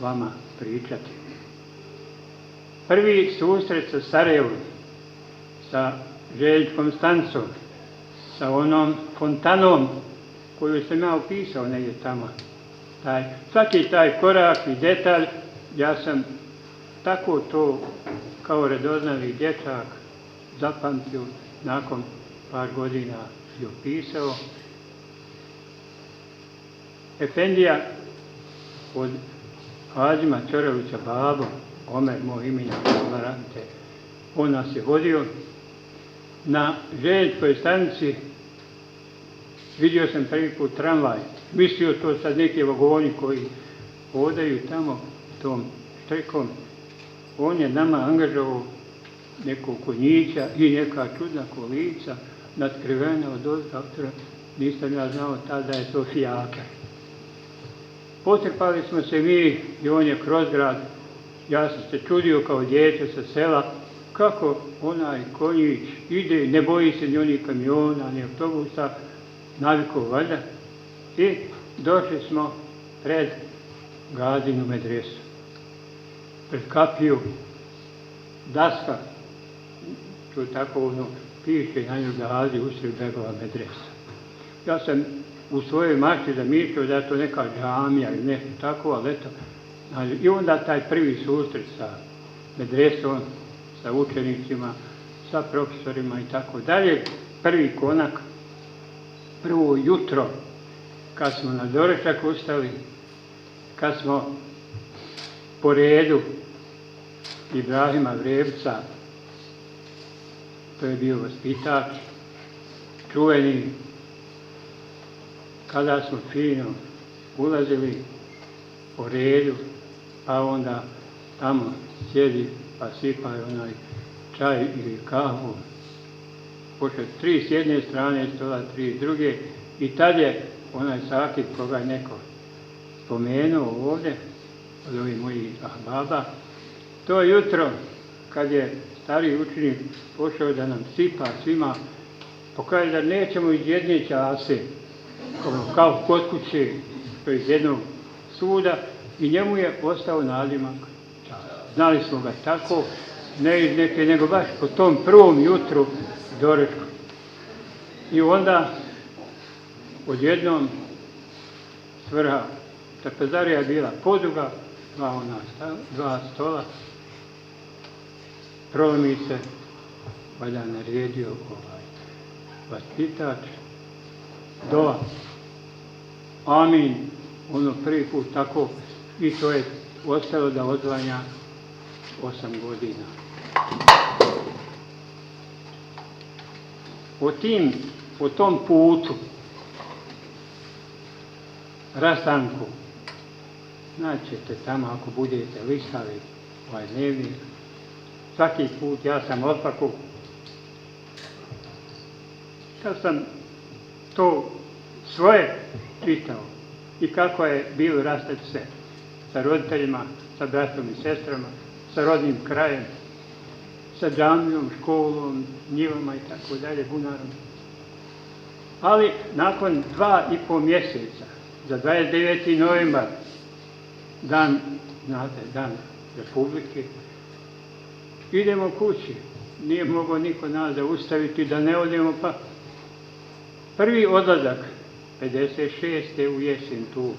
vama pričati. Prvi susret sa Sarajevom, sa željezničkom stanicom, sa onom fontanom koju sam ja upisao negdje tamo. Svaki taj korak i detalj, ja sam tako to kao radoznali dječak zapamtio, nakon par godina i upisao. Efendija od Hađima Ćorovića babo, Omer, moj imenjak, on nas je vodio. Na željezničkoj stanici vidio sam prvi put tramvaj. Mislio to sad neki vagoni koji hodaju tamo tom štrekom. On je nama angažovao nekog konjića i neka čudna kolica natkrivena od ozdrav. Nisam ja znao tada je to fijaka. Potrpali smo se mi i on je kroz grad. Ja sam se čudio kao dijete sa sela kako onaj konjić ide, ne boji se ni onih kamiona, ni autobusa, navikao valjda. I došli smo pred Gazinu medresu. Pred kapiju, daska, tu tako piše na nju Gazi usred Begova medresa. Ja sam u svojoj mašti zamišljao da je to neka džamija ili nešto tako, ali eto. I onda taj prvi susret sa medresom, sa učenicima, sa profesorima i tako dalje. Prvi konak, prvo jutro, kad smo na doručak ustali, kad smo po redu Ibrahima Vrebca, to je bio vaspitač, čuveni, kada smo fino ulazili po redu, pa onda tamo sjedi pa sipaju onaj čaj ili kahu. Pošto 3 s jedne strane stola, 3 s druge, i tad je onaj Sakip koga je neko spomenuo ovdje, od ovih mojih ahbaba, to jutro kad je stari učenik pošao da nam sipa svima, pokaže da nećemo iz jedne čase, kao kod kuće, to iz jednog suda, i njemu je ostao nadimak čas. Znali smo ga tako, ne iz neke, nego baš po tom prvom jutru doručku. I onda odjednom svrha trpezarija bila poduga, 2 stola, promi se, valjda naredio vaspitač, dova, amin, ono prvi put tako, i to je ostalo da odzvanja 8 godina. O tom putu, rastanku, naćete tamo ako budete listali ovaj dnevnik. Svaki put ja sam opako, kad sam to svoje čitao i kako je bilo rastati se sa roditeljima, sa bratom i sestrama, sa rodnim krajem, sa džamijom, školom, njivama i tako dalje, bunarom. Ali nakon 2,5 mjeseca, za 29. novembar, dan, znate, dan Republike, idemo kući. Nije mogao niko nas zaustaviti da ne odemo, pa prvi odlazak, 56. u jesen tu.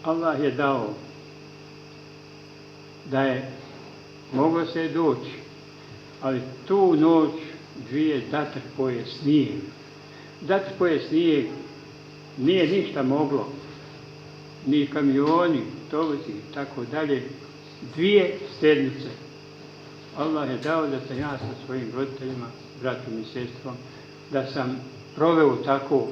Allah je dao da je moglo se doći, ali tu noć 2 zatrpoje snijeg. Zatrpoje snijeg, nije ništa moglo, ni kamioni, autobusi i tako dalje. 2 sedmice. Allah je dao da sam ja sa svojim roditeljima, bratom i sestrom, da sam proveo tako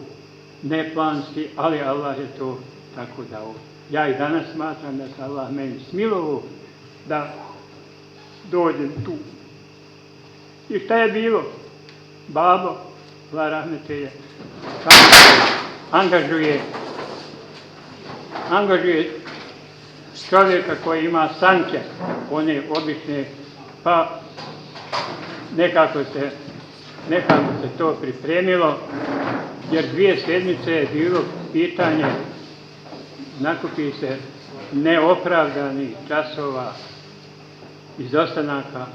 neplanski, ali Allah je to tako dao. Ja i danas smatram da se Allah meni smilovao da dođem tu. I šta je bilo? Babo, Allah rahmetelje, angažuje čovjeka koji ima sanke, one obične, pa nekako se to pripremilo, jer 2 sedmice je bilo pitanje, nakupi se neopravdanih časova, izostanaka.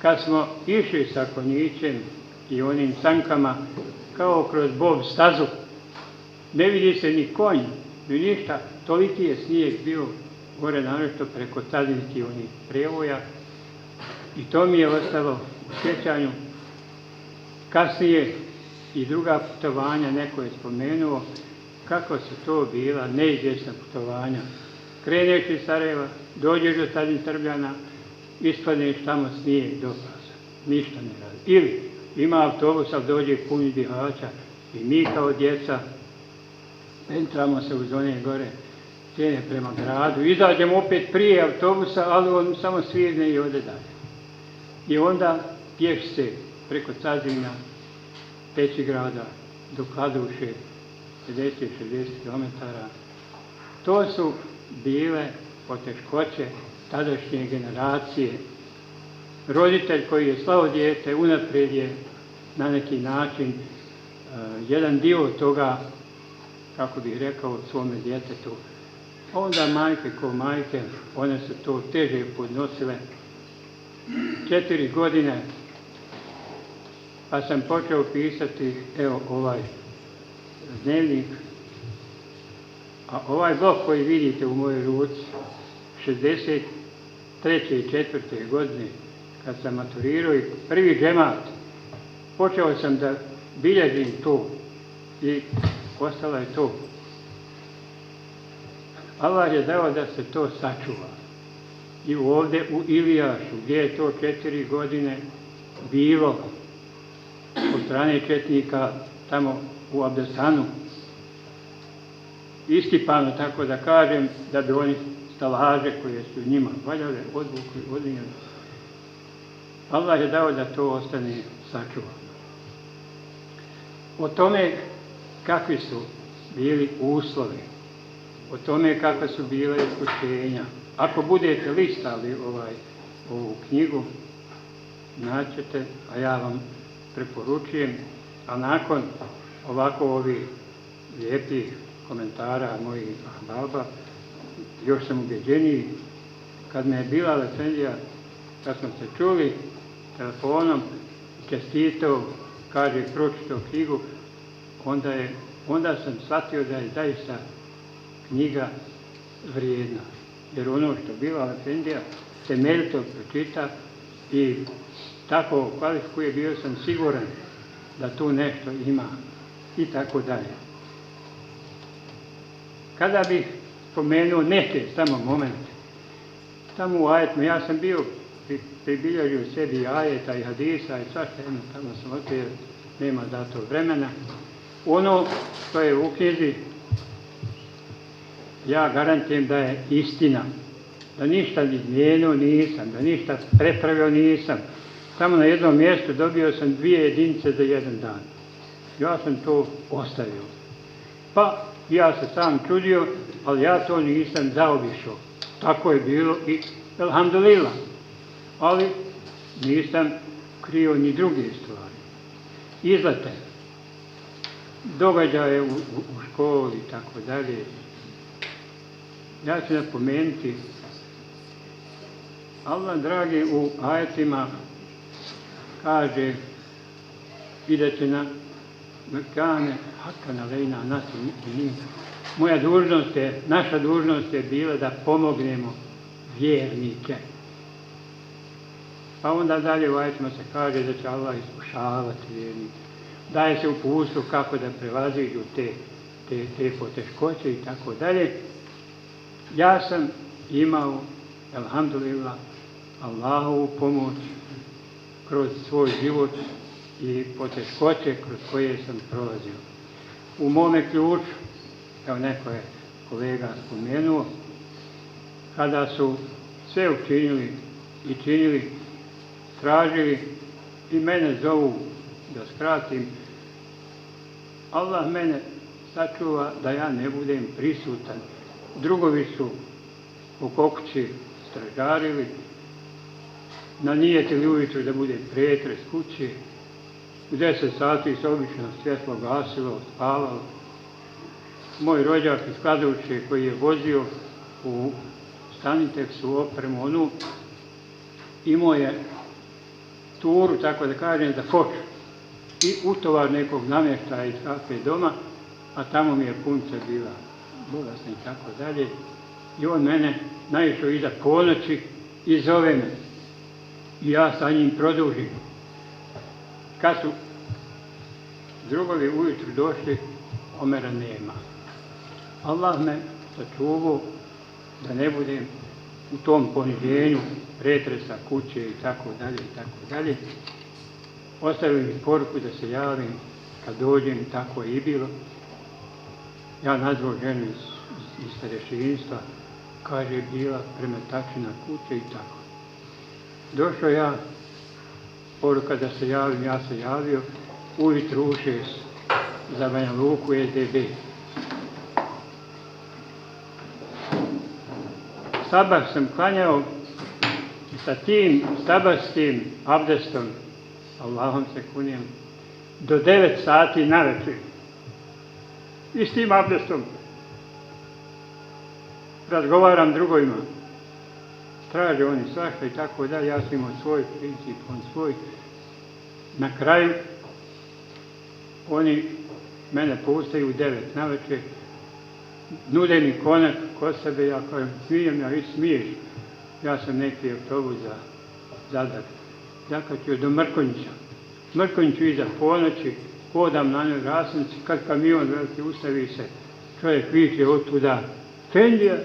Kad smo išli sa konjićem i onim sankama kao kroz bob stazu. Ne vidi se ni konj, ni ništa, toliki je snijeg bio gore naročito preko cazinskih onih prevoja i to mi je ostalo u sjećanju. Kasnije i druga putovanja, neko je spomenuo kako su to bila neizvjesna putovanja. Kreneš iz Sarajeva, dođeš do Stadin Srbljana, ispadneš tamo snijeg do pasa, ništa ne radi. Ili ima autobus, ali dođe puni bihaća i mi kao djeca pentramo se uz one gore stijene prema gradu, izađemo opet prije autobusa, ali on samo svirne i ode dalje. I onda pješice preko Cazina, Pećigrada do Kladuše, 50-60 km. To su bile poteškoće tadašnje generacije. Roditelj koji je slao dijete unaprijed je na neki način jedan dio toga, kako bih rekao, svome djetetu. Onda majke ko majke, one su to teže podnosile. 4 godine, pa sam počeo pisati, evo, ovaj dnevnik. A ovaj blok koji vidite u mojoj ruci, 63. i 4. godine, kad sam maturirao i prvi džemat, počeo sam da bilježim to i ostalo je to. Allah je dao da se to sačuva. I ovdje u Ilijašu, gdje je to 4 godine bilo od strane četnika, tamo u Abdesanu, iskipano, tako da kažem, da bi oni stalaže koje su njima valjale, odvukli, odvinjali. Allah je dao da to ostane sačuvano. O tome kakvi su bili uslovi, o tome kakva su bila iskušenja. Ako budete listali ovu knjigu, naćete, a ja vam preporučujem, a nakon ovako ovih lijepih komentara mojih baba, još sam ubjeđeniji. Kad me je Bilal Efendija, kad smo se čuli telefonom, čestitao, kaže, pročitao knjigu, onda sam shvatio da je zaista knjiga vrijedna. Jer ono što Bilal Efendija temeljito pročita i tako kvalifikuje, bio sam siguran da tu nešto ima i tako dalje. Kada bih spomenuo neke samo momente, tamo u ajetima, ja sam bio pribilježio sebi ajeta i hadisa i svašta jedno, tamo sam otvijel, nema za to vremena. Ono što je u knjizi, ja garantujem da je istina, da ništa izmijenio nisam, da ništa prepravio nisam. Samo na jednom mjestu dobio sam 2 jedinice za 1 dan. Ja sam to ostavio. Pa ja se sam čudio, ali ja to nisam zaobišao. Tako je bilo i alhamdulillah. Ali nisam krio ni druge stvari. Izlete, događaje u školi i tako dalje. Ja ću napomenuti, Allah dragi u ajetima kaže i da će na mekane haka nalejna nas i njim. Naša dužnost je bila da pomognemo vjernike. Pa onda dalje u ajetima se kaže da će Allah iskušavati vjernike. Daje se uputstvo kako da prevaziđu te poteškoće i tako dalje. Ja sam imao, alhamdulillah, Allahovu pomoć kroz svoj život i poteškoće kroz koje sam prolazio. U mome ključu, kao neko je kolega spomenuo, kada su sve učinili i činili, tražili i mene zovu, da skratim, Allah mene sačuva da ja ne budem prisutan. Drugovi su u Kokući stražarili, nanijetili ujutro da bude pretres kuće. U 10 sati se obično svjetlo gasilo, spavalo. Moj rođak iz Kladuše koji je vozio u Staniteksu opremu onu, imao je turu, tako da kažem, za foču. i utovar nekog namještaja iz kafe doma, a tamo mi je punca bila bolesna i tako dalje. I on mene naišao iza ponoći i zove me. I ja sa njim produžim. Kad su drugovi ujutru došli, Omera nema. Allah me sačuvao da ne budem u tom poniženju pretresa kuće i tako dalje i tako dalje. Ostavili mi poruku da se javim kad dođem, tako je i bilo. Ja nazvao ženu iz starešinstva, kaže bila premetačina kuće i tako. Došao ja, poruka da se javim, ja se javio, ujutru u 6 za Banja Luku SDB. Sabah sam klanjao sa tim sabahskim abdestom, Allahom se kunijem, do 9 sati navečer. I s tim abdestom razgovaram drugovima. Traže oni svašta i tako da, ja sam imao svoj princip, on svoj. Na kraju oni mene pustaju u 9 navečer, nude mi konak kod sebe, ja kažem, smijem, ja i smiješ. Ja sam neki autobus za Zadar. Zakačio do Mrkonjića. Mrkonjiću iza ponoći, hodam na njoj rasnici, kad kamion veliki ustavi se, čovjek viče od tuda, Fendija,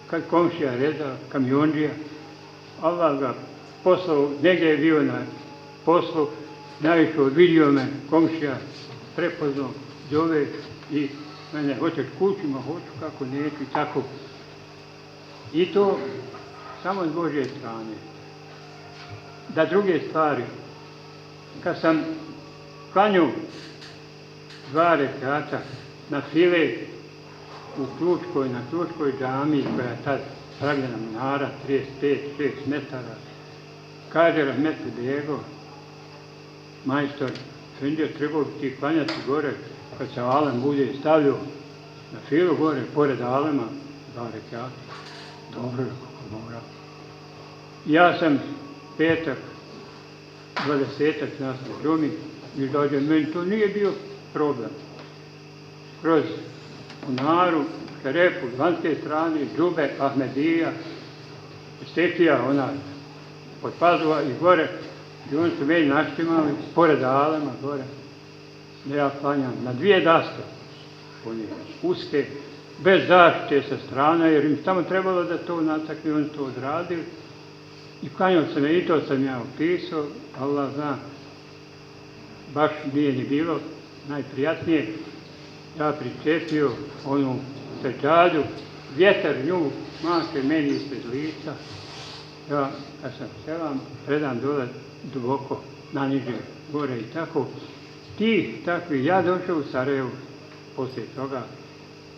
kad komšija reda, kamionđija, Allah ga poslao, negdje je bio na poslu, naišao, vidio me, komšija, prepoznao, zove i mene, hoćeš kući, ma hoću, kako neću i tako. I to samo s Božje strane. Da druge stvari, kad sam klanjao 2 rekata na file u Klučkoj, na Klučkoj džamiji, koja je tad pravljena minara, 35-6 metara, kaže Rahmetli Bego, majstor, Fendija, trebao bi ti klanjati gore, kad se Alem bude stavljao na filu gore, pored Alema, 2 rekata. Dobro je kako mora. Ja sam petak, 20-ak nas na džumi, i dođem, meni to nije bio problem. Kroz Unaru, Šerepu, s vanjske strane, Džube, Ahmedija, Stekija, ona, od Pazova i gore, i oni su meni naštimali, pored Alema, gore, da ja klanjam na 2 daske, one uske, bez zaštite sa strana, jer im tamo trebalo da to natakli, oni to odradili. I klanjao sam i to sam ja opisao, Allah zna, baš nije ni bilo najprijatnije. Ja pričepio onu seđadu, vjetar nju maše meni ispred lica. Ja, kad sam selam, predam dole duboko, naniže, gore i tako. Ti takvi, ja došao u Sarajevo poslije toga,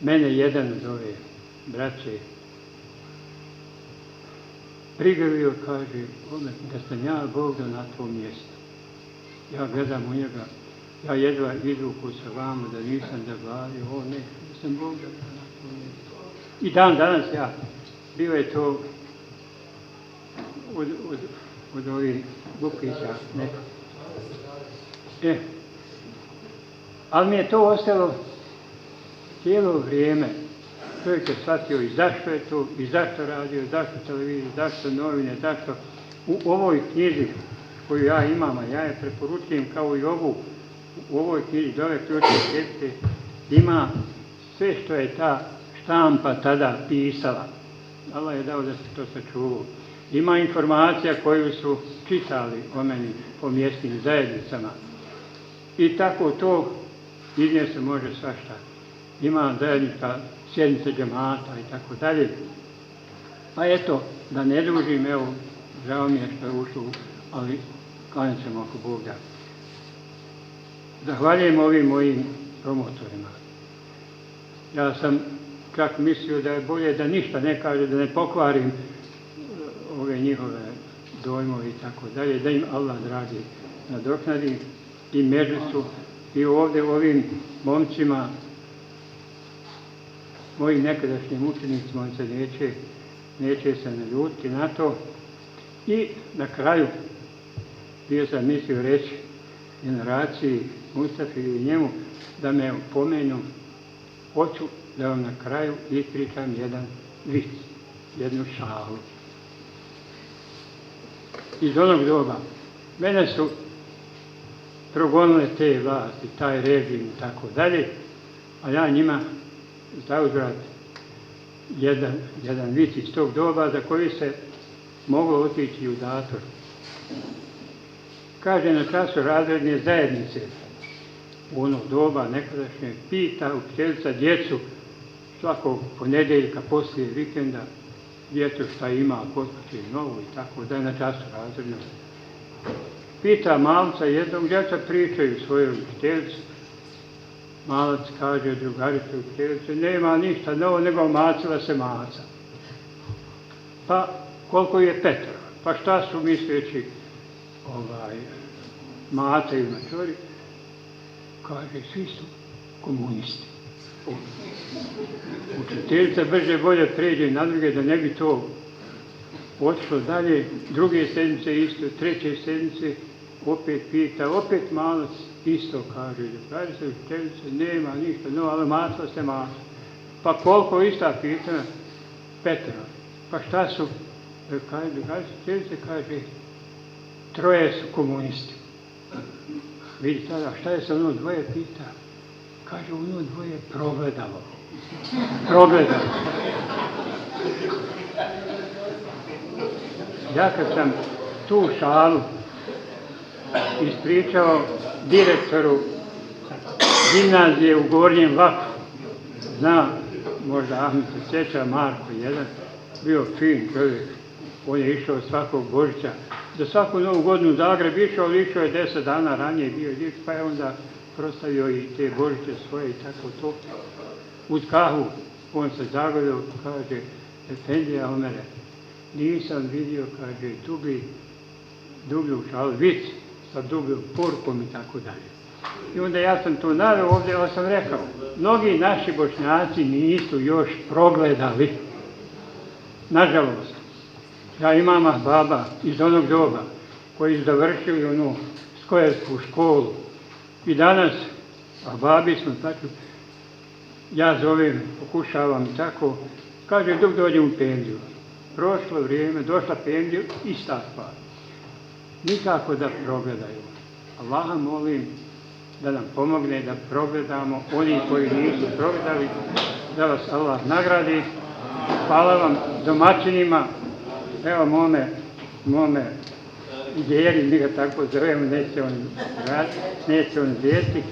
mene jedan od ove braće prigrlio, kaže, da sam ja Bog na tom mjestu. Ja gledam u njega, ja jedva izvuku sa vama da nisam zaglavio, ne, da sam Bog na tom mjestu. I dan danas ja, bio je to od ovih bukića nekako. Ali mi je to ostalo cijelo vrijeme. Čovjek je shvatio i zašto je to, i zašto radio, zašto televiziju, zašto novine, zašto u ovoj knjizi koju ja imam, a ja je preporučujem kao i ovu, u ovoj knjizi Dove ključne sjetice, ima sve što je ta štampa tada pisala. Allah je dao da se to sačuvao. Ima informacija koju su čitali o meni po mjesnim zajednicama. I tako to iz nje se može svašta. Ima zajednica sjednice džemata i tako dalje. Pa eto, da ne dužim, evo, žao mi je što je ušao, ali klanjam se ako Bog da. Zahvaljujem ovim mojim promotorima. Ja sam čak mislio da je bolje da ništa ne kaže, da ne pokvarim ove njihove dojmove i tako dalje, da im Allah dragi nadoknadi i međusu i ovdje ovim momcima, mojim nekadašnjim učenicima, on se neće se naljutiti na to. I na kraju, bio sam mislio reći, generaciji Mustafi i njemu da me upomenu. Hoću da vam na kraju ispričam jedan vic, jednu šalu. Iz onog doba mene su progonile te vlasti, taj režim i tako dalje, a ja njima zauzvrat jedan vic iz tog doba za koji se moglo otići u zatvor. Kaže, na času razredne zajednice u ono doba nekadašnje pita učiteljica djecu svakog ponedjeljka poslije vikenda djecu šta ima, poslušaj novo i tako da je na času razredne. Pita malca jednog djeca, pričaju svojoj učiteljici. Malac kaže drugarice učiteljice, nema ništa novo nego macila se maca. Pa koliko je Petra? Pa šta su misleći maca i mačori? Kaže, svi su komunisti. Učiteljica brže bolje pređe na druge da ne bi to otišlo dalje. Druge sedmice isto, treće sedmice opet pita, opet malac isto kaže, kaže se učiteljice, nema ništa, no, ali macla se maca. Pa koliko ista pitanja? Petra. Pa šta su? Kaže učiteljice, kaže, troje su komunisti. Vidi tada, šta je se ono dvoje pita? Kaže, ono dvoje progledalo. Progledalo. Ja kad sam tu šalu ispričao direktoru gimnazije u Gornjem Vaku, zna, možda Ahmet se sjeća, Marko jedan, bio fin čovjek, on je išao svakog Božića, za svaku novu godinu u Zagreb išao, ali išao je 10 dana ranije bio djeć, pa je onda prostavio i te Božiće svoje i tako to. Uz kahvu on se zagodio, kaže, Efendija Omere, nisam vidio, kaže, dublju šalu, vic sa dubljom porkom i tako dalje. I onda ja sam to naveo ovdje, ali sam rekao, mnogi naši Bošnjaci nisu još progledali. Nažalost, ja imam baba iz onog doba koji su završili onu skojersku školu i danas, a babi smo tako, ja zovem, pokušavam i tako, kaže dok dođem u penziju. Prošlo vrijeme, došla penziju, ista stvar. Nikako da progledaju. Allaha molim da nam pomogne da progledamo, oni koji nisu progledali, da vas Allah nagradi. Hvala vam domaćinima, evo mome djeri, mi ga tako zovemo, neće on zvijesti.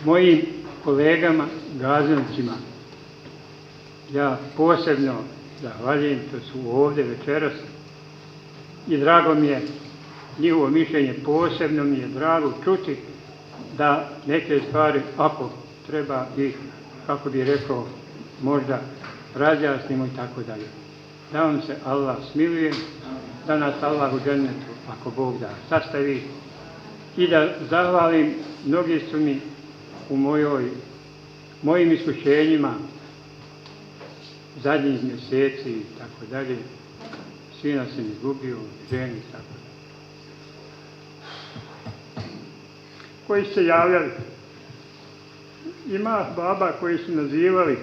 Mojim kolegama, gazincima, ja posebno zahvaljujem što su ovdje večeras i drago mi je njihovo mišljenje, posebno mi je drago čuti da neke stvari, ako treba ih, kako bi rekao, možda razjasnimo i tako dalje. Da vam se Allah smiluje, da nas Allah u džennetu, ako Bog da, sastavi i da zahvalim, mnogi su mi u mojim iskušenjima zadnjih mjeseci i tako dalje, sina sam izgubio, ženi i tako dalje. Koji su se javljali, ima baba koji su nazivali,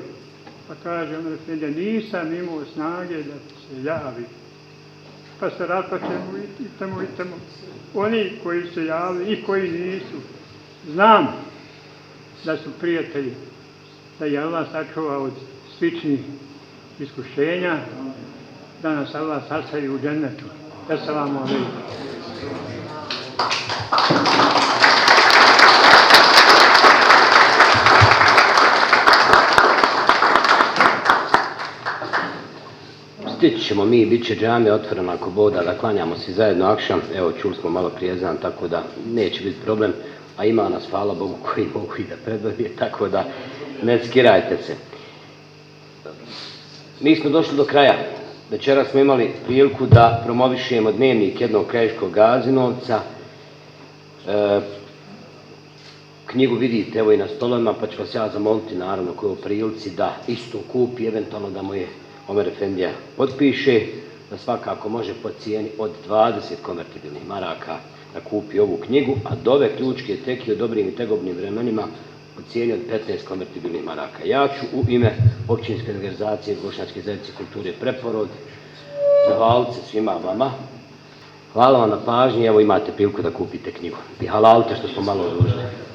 pa kaže on Efendija, nisam imao snage da se javi, pa se rasplačemo i tamo. Oni koji se javili i koji nisu, znam da su prijatelji, da je Allah sačuva od sličnih iskušenja, da nas Allah sastavi u džennetu. Assalamu alaikum. Stići ćemo mi, bit će džamija otvorena ako Bog da klanjamo svi zajedno akšam. Evo, čuli smo malo prije ezan, tako da neće biti problem. A ima nas, hvala Bogu, koji mogu i da predvodi, tako da ne skirajte se. Mi smo došli do kraja. Večeras smo imali priliku da promovišemo dnevnik jednog krajiškog Gazinovca. Knjigu vidite evo i na stolovima, pa ću vas ja zamoliti naravno koji u prilici da isto kupi, eventualno da mu je Omer Efendija potpiše. da svakako može po cijeni od 20 konvertibilnih maraka da kupi ovu knjigu, a Dove ključke teki o dobrim i tegobnim vremenima po cijeni od 15 konvertibilnih maraka. Ja ću u ime općinske organizacije Bošnjačke zajednice kulture Preporod zahvaliti se svima vama. Hvala vam na pažnji, evo imate priliku da kupite knjigu. I halalite što smo malo dužni.